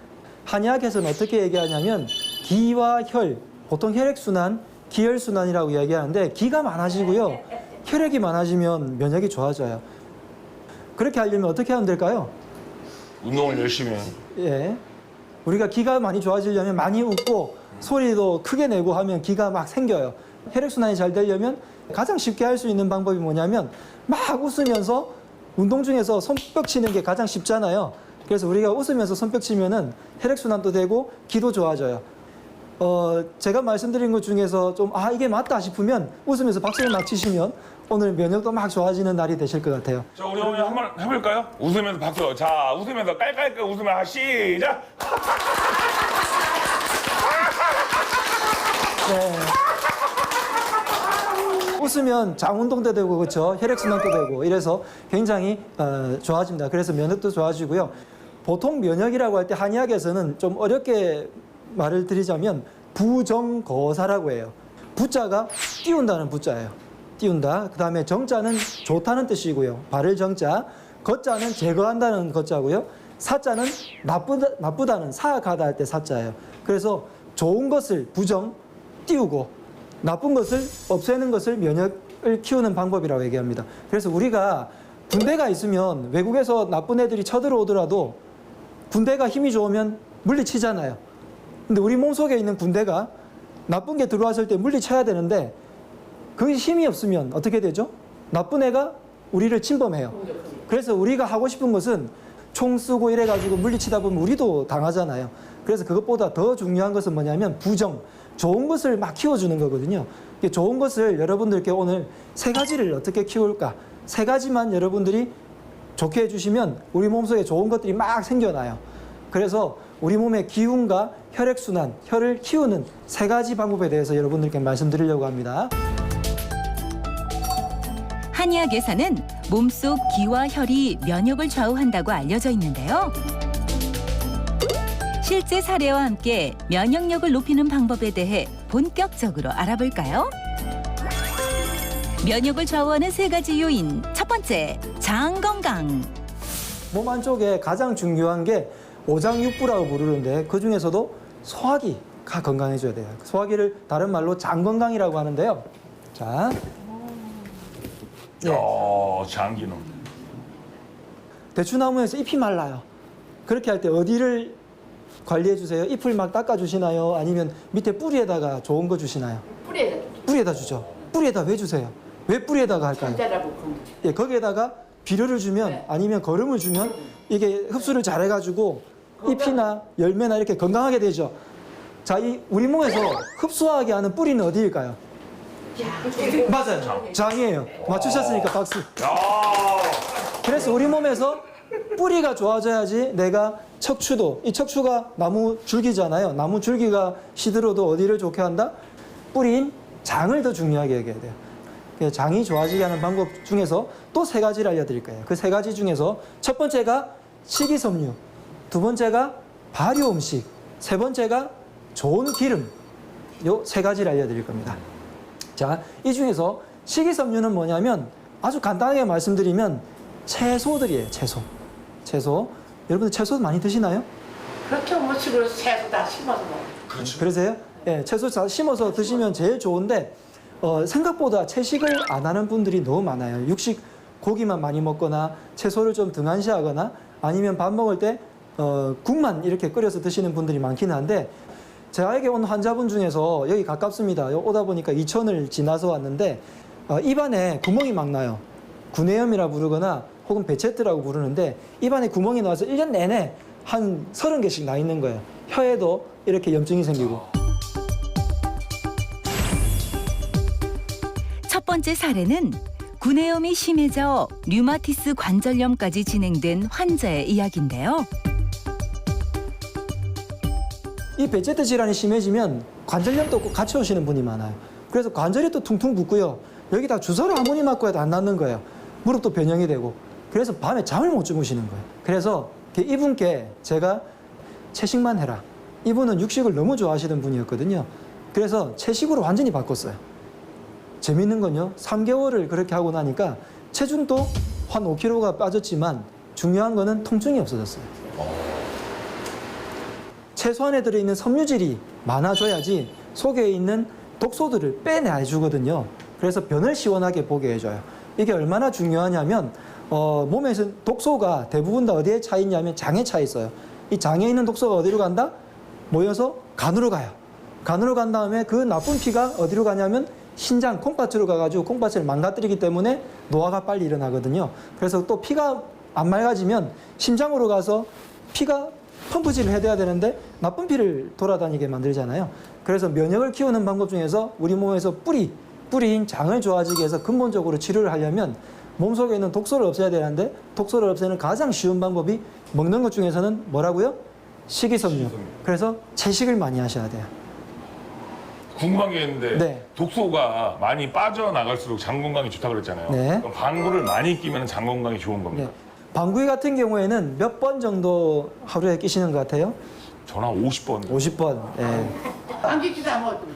한의학에서는 어떻게 얘기하냐면 기와 혈, 보통 혈액순환, 기혈순환이라고 이야기하는데 기가 많아지고요. 혈액이 많아지면 면역이 좋아져요. 그렇게 하려면 어떻게 하면 될까요? 운동을 열심히 해. 예. 우리가 기가 많이 좋아지려면 많이 웃고 소리도 크게 내고 하면 기가 막 생겨요. 혈액순환이 잘 되려면 가장 쉽게 할 수 있는 방법이 뭐냐면 막 웃으면서 운동 중에서 손뼉 치는 게 가장 쉽잖아요. 그래서 우리가 웃으면서 손뼉 치면은 혈액순환도 되고 기도 좋아져요. 제가 말씀드린 것 중에서 좀 이게 맞다 싶으면 웃으면서 박수를 막 치시면 오늘 면역도 막 좋아지는 날이 되실 것 같아요. 자, 우리 어머니 한번 해볼까요? 웃으면서 박수. 자, 웃으면서 깔깔깔 웃으면 시작. 네. 웃으면 장 운동도 되고 그렇죠. 혈액순환도 되고 이래서 굉장히 좋아집니다. 그래서 면역도 좋아지고요. 보통 면역이라고 할 때 한의학에서는 좀 어렵게 말을 드리자면 부정거사라고 해요. 부자가 띄운다는 부자예요. 띄운다. 그 다음에 정자는 좋다는 뜻이고요. 바를 정자. 거자는 제거한다는 거자고요. 사자는 나쁘다는 사악하다 할 때 사자예요. 그래서 좋은 것을 부정 띄우고 나쁜 것을 없애는 것을 면역을 키우는 방법이라고 얘기합니다. 그래서 우리가 군대가 있으면 외국에서 나쁜 애들이 쳐들어오더라도 군대가 힘이 좋으면 물리치잖아요. 근데 우리 몸속에 있는 군대가 나쁜 게 들어왔을 때 물리쳐야 되는데 그 힘이 없으면 어떻게 되죠? 나쁜 애가 우리를 침범해요. 그래서 우리가 하고 싶은 것은 총 쓰고 이래가지고 물리치다 보면 우리도 당하잖아요. 그래서 그것보다 더 중요한 것은 뭐냐면 부정, 좋은 것을 막 키워주는 거거든요. 좋은 것을 여러분들께 오늘 3가지를 어떻게 키울까? 3가지만 여러분들이 좋게 해주시면 우리 몸속에 좋은 것들이 막 생겨나요. 그래서 우리 몸의 기운과 혈액순환, 혈을 키우는 3가지 방법에 대해서 여러분들께 말씀드리려고 합니다. 한의학에서는 몸속 기와 혈이 면역을 좌우한다고 알려져 있는데요. 실제 사례와 함께 면역력을 높이는 방법에 대해 본격적으로 알아볼까요? 면역을 좌우하는 3가지 요인. 첫 번째, 장 건강. 몸 안쪽에 가장 중요한 게 오장육부라고 부르는데 그 중에서도 소화기가 건강해져야 돼요. 소화기를 다른 말로 장 건강이라고 하는데요. 자, 장기는. 대추나무에서 잎이 말라요. 그렇게 할 때 어디를 관리해 주세요? 잎을 막 닦아 주시나요? 아니면 밑에 뿌리에다가 좋은 거 주시나요? 뿌리에다 주죠. 뿌리에다 왜 주세요? 왜 뿌리에다가 할까요? 예, 거기에다가 비료를 주면 아니면 거름을 주면 이게 흡수를 잘 해가지고 잎이나 열매나 이렇게 건강하게 되죠. 자, 이 우리 몸에서 흡수하게 하는 뿌리는 어디일까요? 맞아요. 장이에요. 맞추셨으니까 박수. 그래서 우리 몸에서 뿌리가 좋아져야지 내가 척추도, 이 척추가 나무 줄기잖아요. 나무 줄기가 시들어도 어디를 좋게 한다? 뿌리인 장을 더 중요하게 여겨야 돼요. 장이 좋아지게 하는 방법 중에서 또 3가지를 알려드릴 거예요. 그 3가지 중에서 첫 번째가 식이섬유, 2번째가 발효 음식, 3번째가 좋은 기름. 요 3가지를 알려드릴 겁니다. 자, 이 중에서 식이섬유는 뭐냐면 아주 간단하게 말씀드리면 채소들이에요. 채소. 여러분들 채소 많이 드시나요? 그렇게 무식으로 채소 다 심어서 먹어. 그러세요? 예, 채소 다 심어서 드시면 제일 좋은데 생각보다 채식을 안 하는 분들이 너무 많아요. 육식 고기만 많이 먹거나 채소를 좀 등한시하거나 아니면 밥 먹을 때 국만 이렇게 끓여서 드시는 분들이 많긴 한데 제에게 온 환자분 중에서 여기 가깝습니다. 오다 보니까 이천을 지나서 왔는데 입안에 구멍이 막 나요. 구내염이라 부르거나 혹은 베체트라고 부르는데 입안에 구멍이 나와서 1년 내내 한 30개씩 나 있는 거예요. 혀에도 이렇게 염증이 생기고. 첫 번째 사례는 구내염이 심해져 류마티스 관절염까지 진행된 환자의 이야기인데요. 이 베체트 질환이 심해지면 관절염도 꼭 같이 오시는 분이 많아요. 그래서 관절이 또 퉁퉁 붓고요. 여기다 주사를 아무리 맞고 해도 안 낫는 거예요. 무릎도 변형이 되고. 그래서 밤에 잠을 못 주무시는 거예요. 그래서 이분께 제가 채식만 해라. 이분은 육식을 너무 좋아하시던 분이었거든요. 그래서 채식으로 완전히 바꿨어요. 재밌는 건요, 3개월을 그렇게 하고 나니까 체중도 한 5kg가 빠졌지만 중요한 거는 통증이 없어졌어요. 채소 안에 들어있는 섬유질이 많아져야지 속에 있는 독소들을 빼내주거든요. 그래서 변을 시원하게 보게 해줘요. 이게 얼마나 중요하냐면 몸에서 독소가 대부분 다 어디에 차 있냐면 장에 차 있어요. 이 장에 있는 독소가 어디로 간다? 모여서 간으로 가요. 간으로 간 다음에 그 나쁜 피가 어디로 가냐면 신장, 콩팥으로 가가지고 콩팥을 망가뜨리기 때문에 노화가 빨리 일어나거든요. 그래서 또 피가 안 맑아지면 심장으로 가서 피가 펌프질을 해야 되는데 나쁜 피를 돌아다니게 만들잖아요. 그래서 면역을 키우는 방법 중에서 우리 몸에서 뿌리인 장을 좋아지게 해서 근본적으로 치료를 하려면 몸속에 있는 독소를 없애야 되는데 독소를 없애는 가장 쉬운 방법이 먹는 것 중에서는 뭐라고요? 식이섬유. 그래서 채식을 많이 하셔야 돼요. 궁금한 게 있는데 네. 독소가 많이 빠져나갈수록 장 건강에 좋다고 그랬잖아요. 네. 그럼 방구를 많이 끼면 장 건강에 좋은 겁니다. 네. 방귀 같은 경우에는 몇 번 정도 하루에 끼시는 것 같아요? 저는 한 50번. 50번. 예. 안기 기도 안 먹었더니.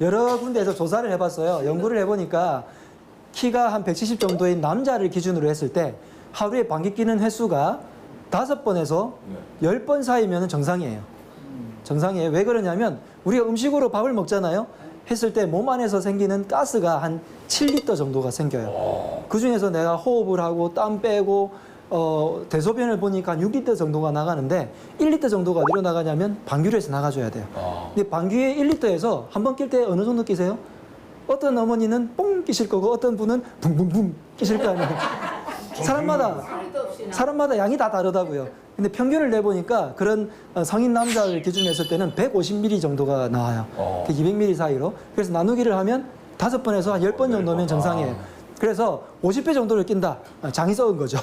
여러 군데에서 조사를 해봤어요. 연구를 해보니까 키가 한 170 정도인 남자를 기준으로 했을 때 하루에 방귀 뀌는 횟수가 5번에서 10번 사이면 정상이에요. 정상이에요. 왜 그러냐면 우리가 음식으로 밥을 먹잖아요. 했을 때 몸 안에서 생기는 가스가 한 7리터 정도가 생겨요. 그 중에서 내가 호흡을 하고 땀 빼고 대소변을 보니까 한 6리터 정도가 나가는데 1리터 정도가 어디로 나가냐면 방귀로 해서 나가줘야 돼요. 근데 방귀의 1리터에서 한 번 낄 때 어느 정도 끼세요? 어떤 어머니는 뽕 끼실 거고 어떤 분은 붕붕붕 끼실 거 아니에요. 사람마다 양이 다 다르다고요. 근데 평균을 내보니까 그런 성인 남자를 기준으로 했을 때는 150ml 정도가 나와요. 200ml 사이로. 그래서 나누기를 하면 5번에서 한 10번 정도면 정상이에요. 그래서 50배 정도를 낀다. 장이 썩은 거죠.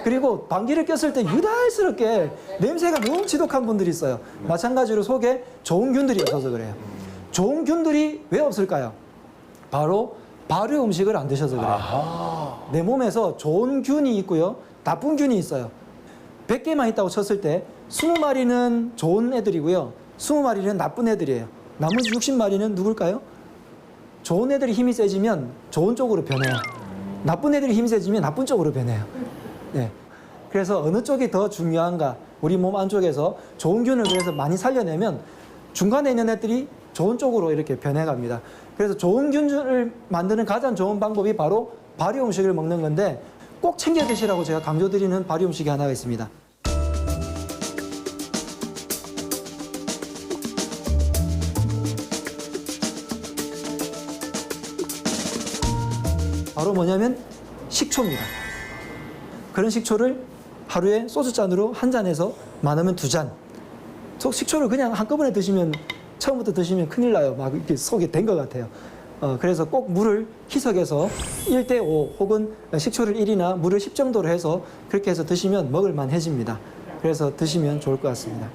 그리고 방귀를 꼈을 때 유달스럽게 냄새가 너무 지독한 분들이 있어요. 마찬가지로 속에 좋은 균들이 없어서 그래요. 좋은 균들이 왜 없을까요? 바로 발효 음식을 안 드셔서 그래요. 내 몸에서 좋은 균이 있고요. 나쁜 균이 있어요. 100개만 있다고 쳤을 때 20마리는 좋은 애들이고요. 20마리는 나쁜 애들이에요. 나머지 60마리는 누굴까요? 좋은 애들이 힘이 세지면 좋은 쪽으로 변해요. 나쁜 애들이 힘이 세지면 나쁜 쪽으로 변해요. 네. 그래서 어느 쪽이 더 중요한가? 우리 몸 안쪽에서 좋은 균을 그래서 많이 살려내면 중간에 있는 애들이 좋은 쪽으로 이렇게 변해갑니다. 그래서 좋은 균을 만드는 가장 좋은 방법이 바로 발효 음식을 먹는 건데 꼭 챙겨 드시라고 제가 강조드리는 발효 음식이 하나가 있습니다. 바로 뭐냐면 식초입니다. 그런 식초를 하루에 소주잔으로 한 잔에서 많으면 2잔. 식초를 그냥 한꺼번에 드시면 처음부터 드시면 큰일 나요. 막 이렇게 속에 된 것 같아요. 그래서 꼭 물을 희석해서 1대5 혹은 식초를 1이나 물을 10 정도로 해서 그렇게 해서 드시면 먹을만해집니다. 그래서 드시면 좋을 것 같습니다.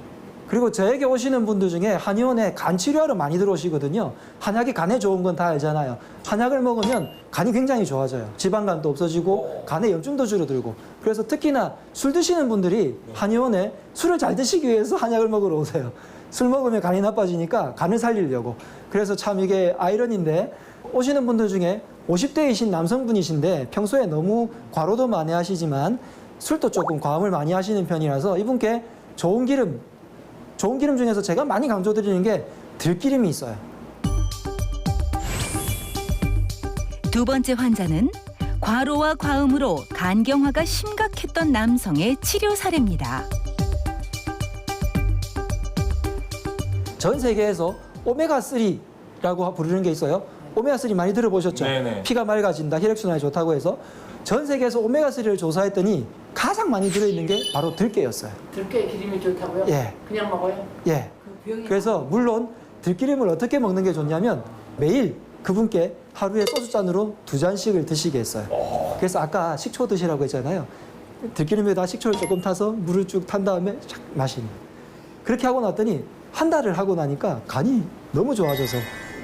그리고 저에게 오시는 분들 중에 한의원에 간 치료하러 많이 들어오시거든요. 한약이 간에 좋은 건 다 알잖아요. 한약을 먹으면 간이 굉장히 좋아져요. 지방간도 없어지고 간에 염증도 줄어들고. 그래서 특히나 술 드시는 분들이 한의원에 술을 잘 드시기 위해서 한약을 먹으러 오세요. 술 먹으면 간이 나빠지니까 간을 살리려고. 그래서 참 이게 아이러니인데 오시는 분들 중에 50대이신 남성분이신데 평소에 너무 과로도 많이 하시지만 술도 조금 과음을 많이 하시는 편이라서 이분께 좋은 기름 중에서 제가 많이 강조드리는 게 들기름이 있어요. 두 번째 환자는 과로와 과음으로 간경화가 심각했던 남성의 치료 사례입니다. 전 세계에서 오메가3라고 부르는 게 있어요. 오메가3 많이 들어보셨죠? 네네. 피가 맑아진다, 혈액순환이 좋다고 해서 전 세계에서 오메가3를 조사했더니 가장 많이 들어있는 게 바로 들깨였어요. 들깨 기름이 좋다고요? 예. 그냥 먹어요? 예. 그래서 물론 들기름을 어떻게 먹는 게 좋냐면 매일 그분께 하루에 소주잔으로 2잔씩을 드시게 했어요. 그래서 아까 식초 드시라고 했잖아요. 들기름에다 식초를 조금 타서 물을 쭉 탄 다음에 쫙 마시는. 그렇게 하고 났더니 한 달을 하고 나니까 간이 너무 좋아져서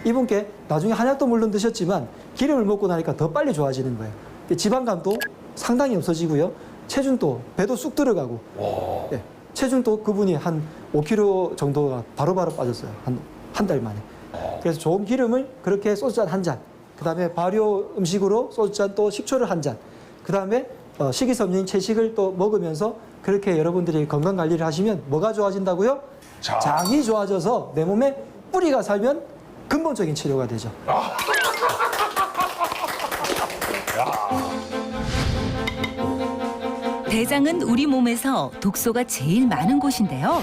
이분께 나중에 한약도 물론 드셨지만 기름을 먹고 나니까 더 빨리 좋아지는 거예요. 지방감도 상당히 없어지고요. 체중도 배도 쑥 들어가고. 예. 체중도 그분이 한 5kg 정도가 바로바로 빠졌어요. 한 달 만에. 그래서 좋은 기름을 그렇게 소주잔 한 잔, 그 다음에 발효 음식으로 소주잔 또 식초를 한 잔, 그 다음에 식이섬유인 채식을 또 먹으면서 그렇게 여러분들이 건강 관리를 하시면 뭐가 좋아진다고요? 장이 좋아져서 내 몸에 뿌리가 살면 근본적인 치료가 되죠. 대장은 우리 몸에서 독소가 제일 많은 곳인데요.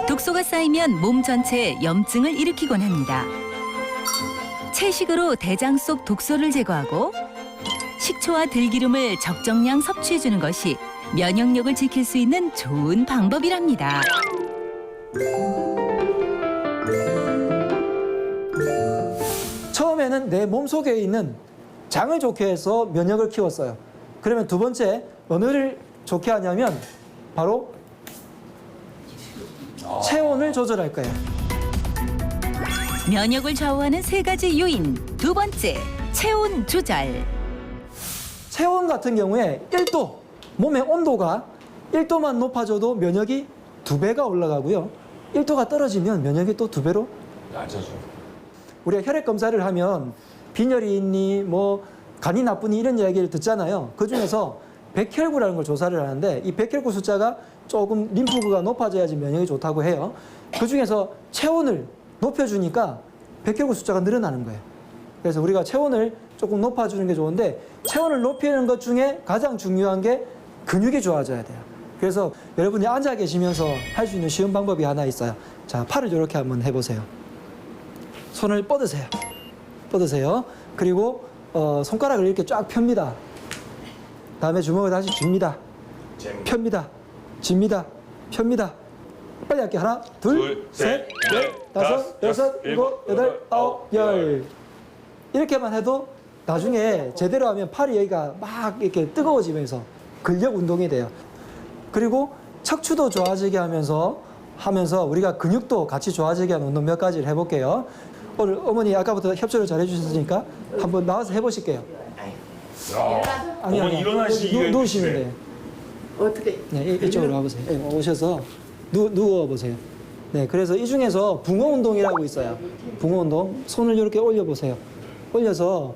독소가 쌓이면 몸 전체에 염증을 일으키곤 합니다. 채식으로 대장 속 독소를 제거하고 식초와 들기름을 적정량 섭취해주는 것이 면역력을 지킬 수 있는 좋은 방법이랍니다. 처음에는 내 몸속에 있는 장을 좋게 해서 면역을 키웠어요. 그러면 두 번째 어느를 좋게 하냐면 바로 체온을 조절할 거예요. 면역을 좌우하는 세 가지 요인. 두 번째, 체온 조절. 체온 같은 경우에 1도, 몸의 온도가 1도만 높아져도 면역이 2배가 올라가고요. 1도가 떨어지면 면역이 또 2배로 낮아져. 우리가 혈액 검사를 하면 빈혈이 있니, 뭐 간이 나쁘니 이런 이야기를 듣잖아요. 그 중에서 백혈구라는 걸 조사를 하는데 이 백혈구 숫자가 조금 림프구가 높아져야지 면역이 좋다고 해요. 그 중에서 체온을 높여주니까 백혈구 숫자가 늘어나는 거예요. 그래서 우리가 체온을 조금 높아주는 게 좋은데 체온을 높이는 것 중에 가장 중요한 게 근육이 좋아져야 돼요. 그래서 여러분이 앉아 계시면서 할 수 있는 쉬운 방법이 하나 있어요. 자, 팔을 이렇게 한번 해보세요. 손을 뻗으세요. 뻗으세요. 그리고 손가락을 이렇게 쫙 펴니다. 다음에 주먹을 다시 줍니다. 펴니다. 줍니다. 펴니다. 빨리 할게요. 하나, 둘, 셋, 넷, 다섯, 여섯, 일곱, 여덟, 아홉, 열. 이렇게만 해도 나중에 제대로 하면 팔이 여기가 막 이렇게 뜨거워지면서 근력 운동이 돼요. 그리고 척추도 좋아지게 하면서 우리가 근육도 같이 좋아지게 하는 운동 몇 가지를 해볼게요. 오늘 어머니 아까부터 협조를 잘 해주셨으니까 한번 나와서 해보실게요. 어머니 일어나시기가 누우시면 돼요. 어떻게? 네, 이쪽으로 와보세요. 네, 오셔서 누워보세요. 네, 그래서 이 중에서 붕어 운동이라고 있어요. 붕어 운동. 손을 이렇게 올려보세요. 올려서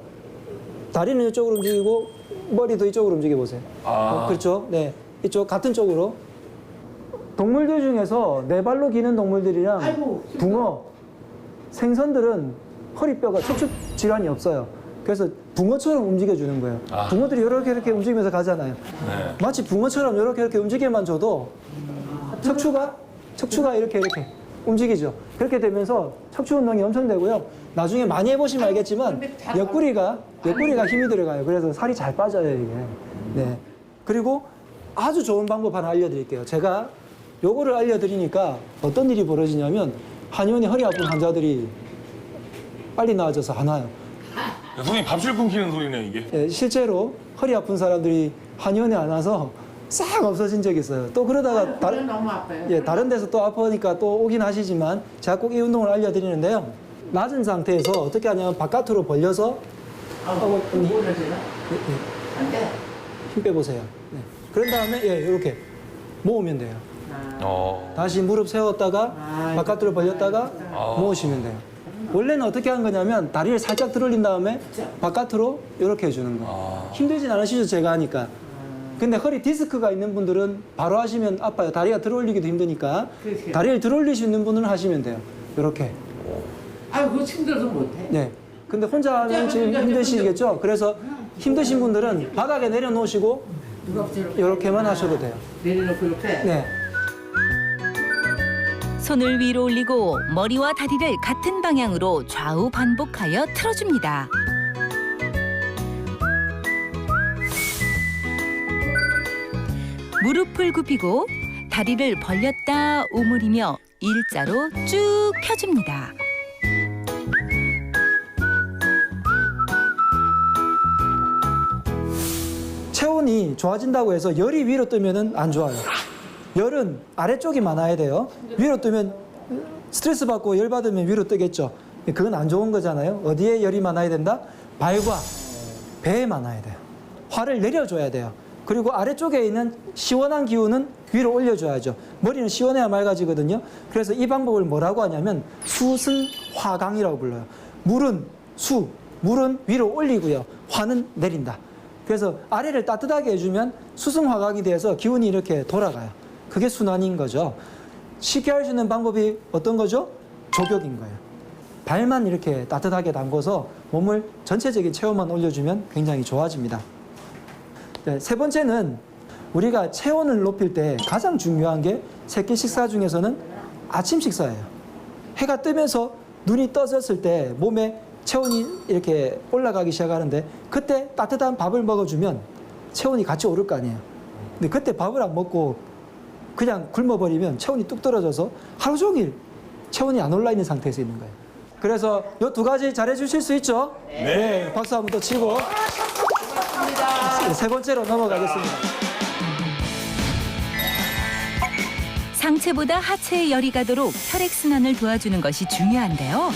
다리는 이쪽으로 움직이고 머리도 이쪽으로 움직여보세요. 그렇죠? 네, 이쪽 같은 쪽으로. 동물들 중에서 네 발로 기는 동물들이랑 붕어, 생선들은 허리뼈가 척추 질환이 없어요. 그래서 붕어처럼 움직여주는 거예요. 붕어들이 이렇게 움직이면서 가잖아요. 네. 마치 붕어처럼 이렇게 움직여만 줘도 척추가 이렇게 움직이죠. 그렇게 되면서 척추 운동이 엄청 되고요. 나중에 많이 해보시면 알겠지만 옆구리가 힘이 들어가요. 그래서 살이 잘 빠져요, 이게. 네. 그리고 아주 좋은 방법 하나 알려드릴게요. 제가 요거를 알려드리니까 어떤 일이 벌어지냐면 한의원에 허리 아픈 환자들이 빨리 나아져서 안 와요. 선생님 밥실 끊기는 소리네요, 이게. 예, 실제로 허리 아픈 사람들이 한의원에 안 와서 싹 없어진 적이 있어요. 또 그러다가 너무 아파요. 다른 데서 또 아프니까 또 오긴 하시지만 제가 꼭 이 운동을 알려드리는데요. 낮은 상태에서 어떻게 하냐면 바깥으로 벌려서 어머니 안 돼. 힘 빼보세요. 네. 그런 다음에 이렇게 모으면 돼요. 다시 무릎 세웠다가 바깥으로 벌렸다가 모으시면 돼요. 원래는 어떻게 하는 거냐면 다리를 살짝 들어올린 다음에 바깥으로 이렇게 해주는 거예요. 힘들진 않으시죠, 제가 하니까. 근데 허리 디스크가 있는 분들은 바로 하시면 아파요. 다리가 들어올리기도 힘드니까 다리를 들어올릴 수 있는 분은 하시면 돼요. 이렇게. 아이고 힘들어서 못해. 네. 근데 혼자 하면 지금 힘드시겠죠? 그래서 힘드신 분들은 바닥에 내려놓으시고 이렇게만 하셔도 돼요. 내려놓고 이렇게. 네. 손을 위로 올리고 머리와 다리를 같은 방향으로 좌우 반복하여 틀어줍니다. 무릎을 굽히고 다리를 벌렸다 오므리며 일자로 쭉 펴줍니다. 체온이 좋아진다고 해서 열이 위로 뜨면은 안 좋아요. 열은 아래쪽이 많아야 돼요. 위로 뜨면 스트레스 받고 열 받으면 위로 뜨겠죠. 그건 안 좋은 거잖아요. 어디에 열이 많아야 된다? 발과 배에 많아야 돼요. 화를 내려줘야 돼요. 그리고 아래쪽에 있는 시원한 기운은 위로 올려줘야죠. 머리는 시원해야 맑아지거든요. 그래서 이 방법을 뭐라고 하냐면 수승화강이라고 불러요. 물은 물은 위로 올리고요. 화는 내린다. 그래서 아래를 따뜻하게 해주면 수승화강이 돼서 기운이 이렇게 돌아가요. 그게 순환인 거죠. 쉽게 할 수 있는 방법이 어떤 거죠? 조격인 거예요. 발만 이렇게 따뜻하게 담궈서 몸을 전체적인 체온만 올려주면 굉장히 좋아집니다. 네, 세 번째는 우리가 체온을 높일 때 가장 중요한 게 새끼 식사 중에서는 아침 식사예요. 해가 뜨면서 눈이 떠졌을 때 몸에 체온이 이렇게 올라가기 시작하는데 그때 따뜻한 밥을 먹어주면 체온이 같이 오를 거 아니에요. 근데 그때 밥을 안 먹고 그냥 굶어버리면 체온이 뚝 떨어져서 하루 종일 체온이 안 올라 있는 상태에서 있는 거예요. 그래서 이 두 가지 잘 해주실 수 있죠? 네. 박수 한번 더 치고 세 번째로 넘어가겠습니다. 상체보다 하체에 열이 가도록 혈액순환을 도와주는 것이 중요한데요.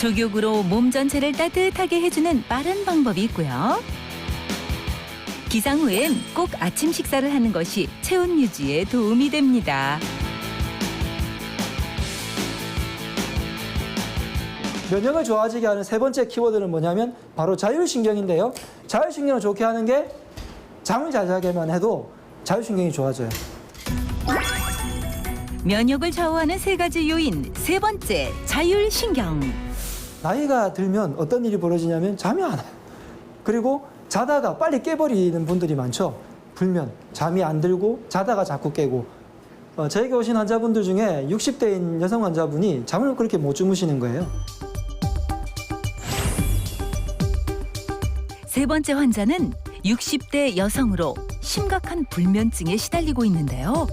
조격으로 몸 전체를 따뜻하게 해주는 빠른 방법이 있고요. 기상 후엔 꼭 아침 식사를 하는 것이 체온 유지에 도움이 됩니다. 면역을 좋아지게 하는 세 번째 키워드는 뭐냐면 바로 자율신경인데요. 자율신경을 좋게 하는 게 잠을 잘 자게만 해도 자율신경이 좋아져요. 면역을 좌우하는 세 가지 요인, 세 번째, 자율신경. 나이가 들면 어떤 일이 벌어지냐면 잠이 안 와요. 그리고 자다가 빨리 깨버리는 분들이 많죠. 불면 잠이 안 들고 자다가 자꾸 깨고. 저에게 오신 환자분들 중에 60대인 여성 환자분이 잠을 그렇게 못 주무시는 거예요. 세 번째 환자는 60대 여성으로 심각한 불면증에 시달리고 있는데요.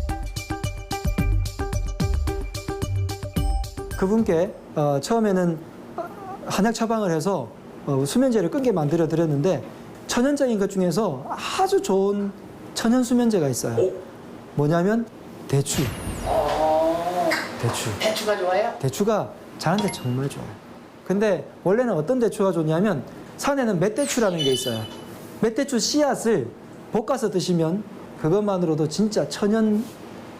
그분께 처음에는 한약 처방을 해서 수면제를 끊게 만들어 드렸는데 천연적인 것 중에서 아주 좋은 천연 수면제가 있어요. 뭐냐면 대추. 대추. 대추가 좋아요? 대추가 자는데 정말 좋아요. 근데 원래는 어떤 대추가 좋냐면 산에는 멧대추라는 게 있어요. 멧대추 씨앗을 볶아서 드시면 그것만으로도 진짜 천연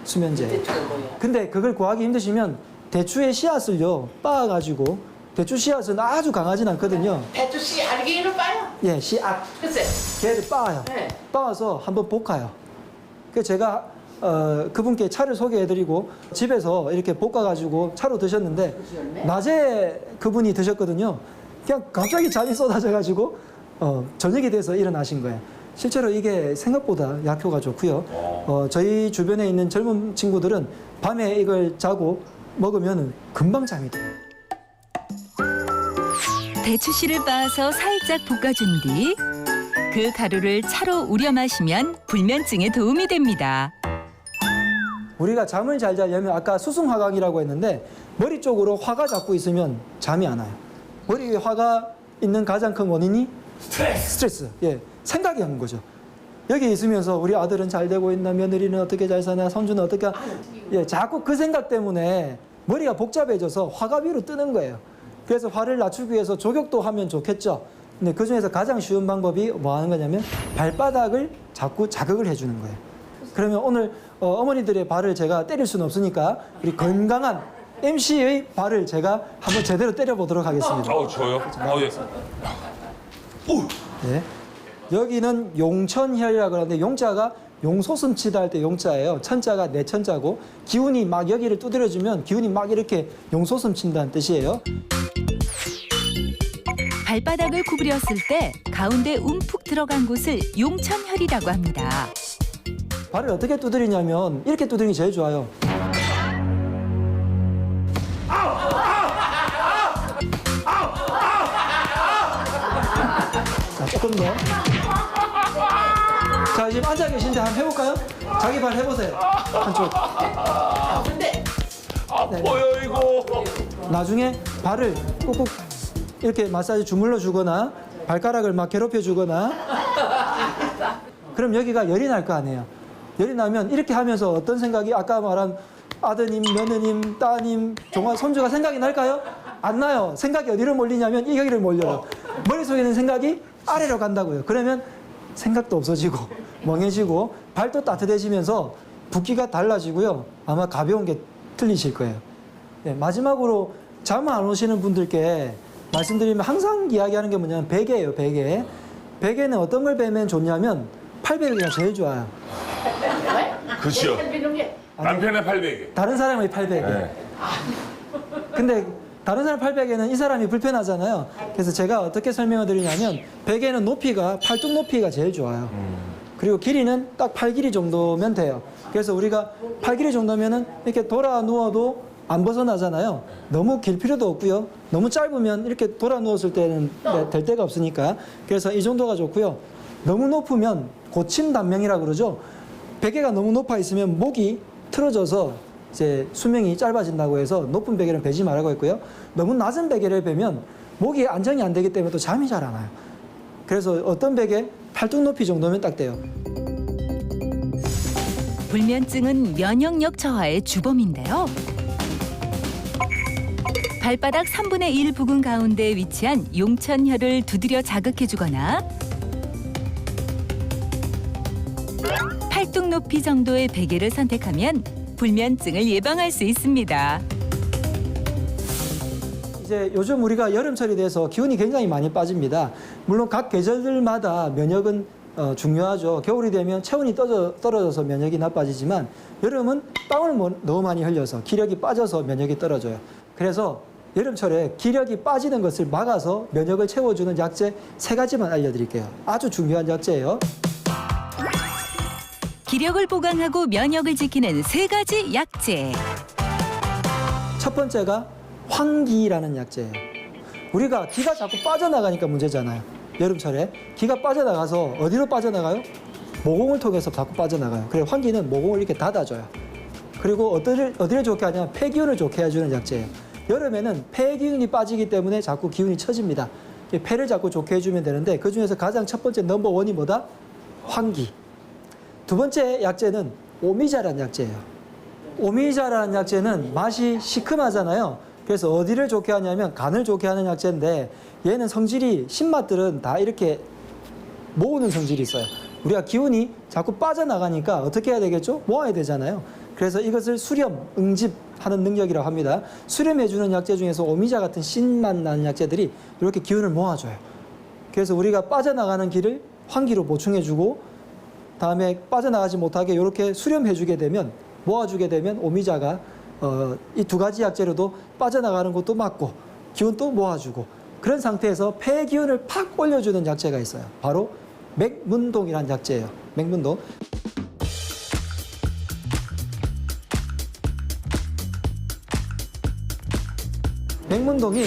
수면제예요. 대추가 뭐예요? 근데 그걸 구하기 힘드시면 대추의 씨앗을요 빻아가지고 대추 씨앗은 아주 강하진 않거든요. 대추 씨 알갱이를 빠요? 예, 씨앗. 글쎄. 걔를 빻아요. 네. 빻아서 한번 볶아요. 그래서 제가 그분께 차를 소개해드리고 집에서 이렇게 볶아가지고 차로 드셨는데 낮에 그분이 드셨거든요. 그냥 갑자기 잠이 쏟아져가지고 저녁이 돼서 일어나신 거예요. 실제로 이게 생각보다 약효가 좋고요. 저희 주변에 있는 젊은 친구들은 밤에 이걸 자고 먹으면 금방 잠이 들어요. 대추씨를 빻아서 살짝 볶아준 뒤 그 가루를 차로 우려 마시면 불면증에 도움이 됩니다. 우리가 잠을 잘 자려면 아까 수승화강이라고 했는데 머리 쪽으로 화가 자꾸 있으면 잠이 안 와요. 머리 위에 화가 있는 가장 큰 원인이 스트레스. 예, 생각이 하는 거죠. 여기 있으면서 우리 아들은 잘 되고 있나, 며느리는 어떻게 잘 사나, 손주는 어떻게 예, 자꾸 그 생각 때문에 머리가 복잡해져서 화가 위로 뜨는 거예요. 그래서 화를 낮추기 위해서 조격도 하면 좋겠죠. 근데 그중에서 가장 쉬운 방법이 뭐 하는 거냐면 발바닥을 자꾸 자극을 해주는 거예요. 그러면 오늘 어머니들의 발을 제가 때릴 수는 없으니까 우리 건강한 MC의 발을 제가 한번 제대로 때려보도록 하겠습니다. 저요? 예. 네. 여기는 용천혈이라고 그러는데 용자가 용소슴치다 할 때 용자예요. 천자가 내천자고 기운이 막 여기를 두드려주면 기운이 막 이렇게 용소슴친다는 뜻이에요. 발바닥을 구부렸을 때 가운데 움푹 들어간 곳을 용천혈이라고 합니다. 발을 어떻게 두드리냐면 이렇게 두드리는 게 제일 좋아요. 자, 조금 더. 자, 지금 앉아 계신데 한번 해볼까요? 자기 발 해보세요. 한쪽. 근데 아파요 이거. 나중에 발을 꾹꾹 이렇게 마사지 주물러 주거나 발가락을 막 괴롭혀 주거나 그럼 여기가 열이 날 거 아니에요. 열이 나면 이렇게 하면서 어떤 생각이 아까 말한 아드님, 며느님, 따님, 종아, 손주가 생각이 날까요? 안 나요. 생각이 어디로 몰리냐면 이 여기를 몰려요. 머릿속에 있는 생각이 아래로 간다고요. 그러면 생각도 없어지고 멍해지고 발도 따뜻해지면서 붓기가 달라지고요. 아마 가벼운 게 틀리실 거예요. 네, 마지막으로 잠 안 오시는 분들께 말씀드리면 항상 이야기하는 게 뭐냐면 베개예요. 베개. 베개는 어떤 걸 베면 좋냐면 팔베개가 제일 좋아요. 그렇죠. 비는 게 남편의 팔베개. 다른 사람의 팔베개. 네. 근데 다른 사람 팔베개는 이 사람이 불편하잖아요. 그래서 제가 어떻게 설명을 드리냐면 베개는 높이가 팔뚝 높이가 제일 좋아요. 그리고 길이는 딱 팔 길이 정도면 돼요. 그래서 우리가 팔 길이 정도면은 이렇게 돌아 누워도 안 벗어나잖아요. 너무 길 필요도 없고요. 너무 짧으면 이렇게 돌아 누웠을 때는 될 데가 없으니까. 그래서 이 정도가 좋고요. 너무 높으면 고침 단명이라고 그러죠. 베개가 너무 높아 있으면 목이 틀어져서 이제 수명이 짧아진다고 해서 높은 베개를 베지 말라고 했고요. 너무 낮은 베개를 베면 목이 안정이 안 되기 때문에 또 잠이 잘 안 와요. 그래서 어떤 베개 팔뚝 높이 정도면 딱 돼요. 불면증은 면역력 저하의 주범인데요. 발바닥 3분의 1 부근 가운데 위치한 용천혈을 두드려 자극해주거나 팔뚝 높이 정도의 베개를 선택하면 불면증을 예방할 수 있습니다. 이제 요즘 우리가 여름철이 돼서 기운이 굉장히 많이 빠집니다. 물론 각 계절들마다 면역은 중요하죠. 겨울이 되면 체온이 떨어져서 면역이 나빠지지만 여름은 땀을 너무 많이 흘려서 기력이 빠져서 면역이 떨어져요. 그래서 여름철에 기력이 빠지는 것을 막아서 면역을 채워주는 약재 3가지만 알려드릴게요. 아주 중요한 약재예요. 기력을 보강하고 면역을 지키는 3가지 약재. 첫 번째가 환기라는 약재예요. 우리가 기가 자꾸 빠져나가니까 문제잖아요. 여름철에 기가 빠져나가서 어디로 빠져나가요? 모공을 통해서 자꾸 빠져나가요. 그래서 환기는 모공을 이렇게 닫아줘요. 그리고 어디를 좋게 하냐면 폐기운을 좋게 해주는 약재예요. 여름에는 폐기운이 빠지기 때문에 자꾸 기운이 처집니다. 폐를 자꾸 좋게 해주면 되는데 그중에서 가장 첫 번째 넘버1이 뭐다? 환기. 두 번째 약재는 오미자라는 약재예요. 오미자라는 약재는 맛이 시큼하잖아요. 그래서 어디를 좋게 하냐면 간을 좋게 하는 약재인데 얘는 성질이 신맛들은 다 이렇게 모으는 성질이 있어요. 우리가 기운이 자꾸 빠져나가니까 어떻게 해야 되겠죠? 모아야 되잖아요. 그래서 이것을 수렴, 응집하는 능력이라고 합니다. 수렴해주는 약재 중에서 오미자 같은 신맛 나는 약재들이 이렇게 기운을 모아줘요. 그래서 우리가 빠져나가는 길을 환기로 보충해주고 다음에 빠져나가지 못하게 이렇게 수렴해주게 되면 모아주게 되면 오미자가 이 2가지 약재로도 빠져나가는 것도 막고 기운도 모아주고 그런 상태에서 폐 기운을 팍 올려주는 약재가 있어요. 바로 맥문동이라는 약재예요. 맥문동. 맥문동이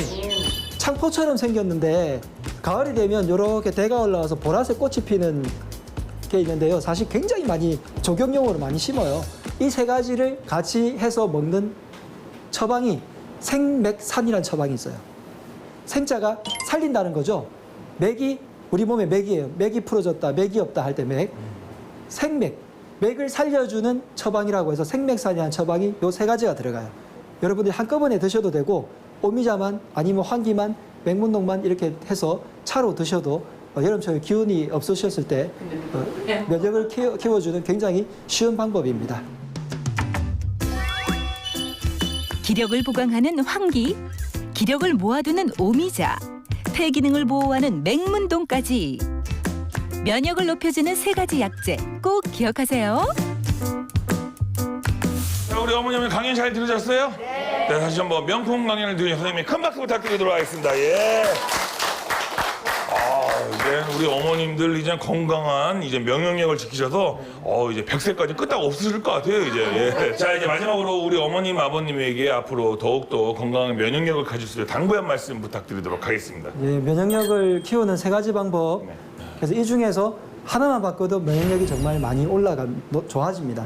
창포처럼 생겼는데 가을이 되면 이렇게 대가 올라와서 보라색 꽃이 피는 게 있는데요. 사실 굉장히 많이 조경용으로 많이 심어요. 이 3가지를 같이 해서 먹는 처방이 생맥산이라는 처방이 있어요. 생자가 살린다는 거죠. 맥이 우리 몸에 맥이에요. 맥이 풀어졌다, 맥이 없다 할 때 맥. 생맥, 맥을 살려주는 처방이라고 해서 생맥산이라는 처방이 요 3가지가 들어가요. 여러분들이 한꺼번에 드셔도 되고 오미자만 아니면 환기만 맥문동만 이렇게 해서 차로 드셔도 여름철에 기운이 없으셨을 때 면역을 키워주는 굉장히 쉬운 방법입니다. 기력을 보강하는 환기, 기력을 모아두는 오미자, 폐 기능을 보호하는 맥문동까지. 면역을 높여주는 3가지 약재 꼭 기억하세요. 자, 우리 어머님 강연 잘 들으셨어요? 네. 다시 한번 명품 강연을 들으신 선생님이 큰 박수 부탁드리도록 하겠습니다. 예. 이제 우리 어머님들 이제 건강한 이제 면역력을 지키셔서 이제 100세까지 끄떡 없으실 것 같아요 이제. 예. 자 이제 마지막으로 우리 어머님 아버님에게 앞으로 더욱더 건강한 면역력을 가질 수 있도록 당부의 말씀 부탁드리도록 하겠습니다. 예, 면역력을 키우는 3가지 방법. 그래서 이 중에서 하나만 바꿔도 면역력이 정말 많이 좋아집니다.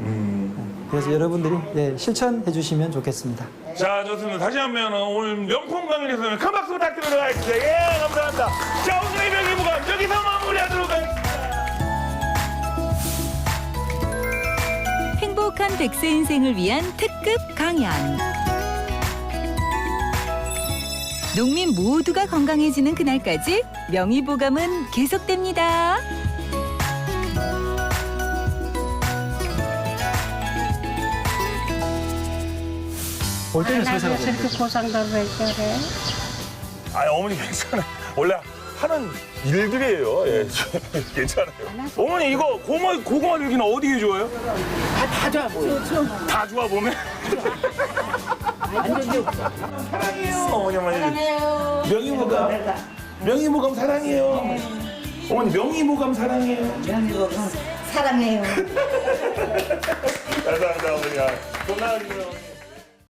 그래서 여러분들이 실천해 주시면 좋겠습니다. 자, 좋습니다. 다시 한번 오늘 명품 강연에서 큰 박수 부탁드리도록 하겠습니다. 예, 감사합니다. 자, 오늘의 명예무감 여기서 마무리하도록 하겠습니다. 행복한 100세 인생을 위한 특급 강연. 농민 모두가 건강해지는 그날까지 명의보감은 계속됩니다. 볼 때는 세세가 이렇게 고상다를 왜 저래? 아 어머니 괜찮아요. 원래 하는 일들이에요. 예, 괜찮아요. 어머니 이거 고구마 줄기는 어디에 좋아요? 다 좋아 보여. 다 좋아 보면. 사랑해요 어머니 사랑해요. 명의보감 사랑해요. 어머니 명의보감 사랑해요. 사랑해요. 감사합니다 어머니야. 건강하세요.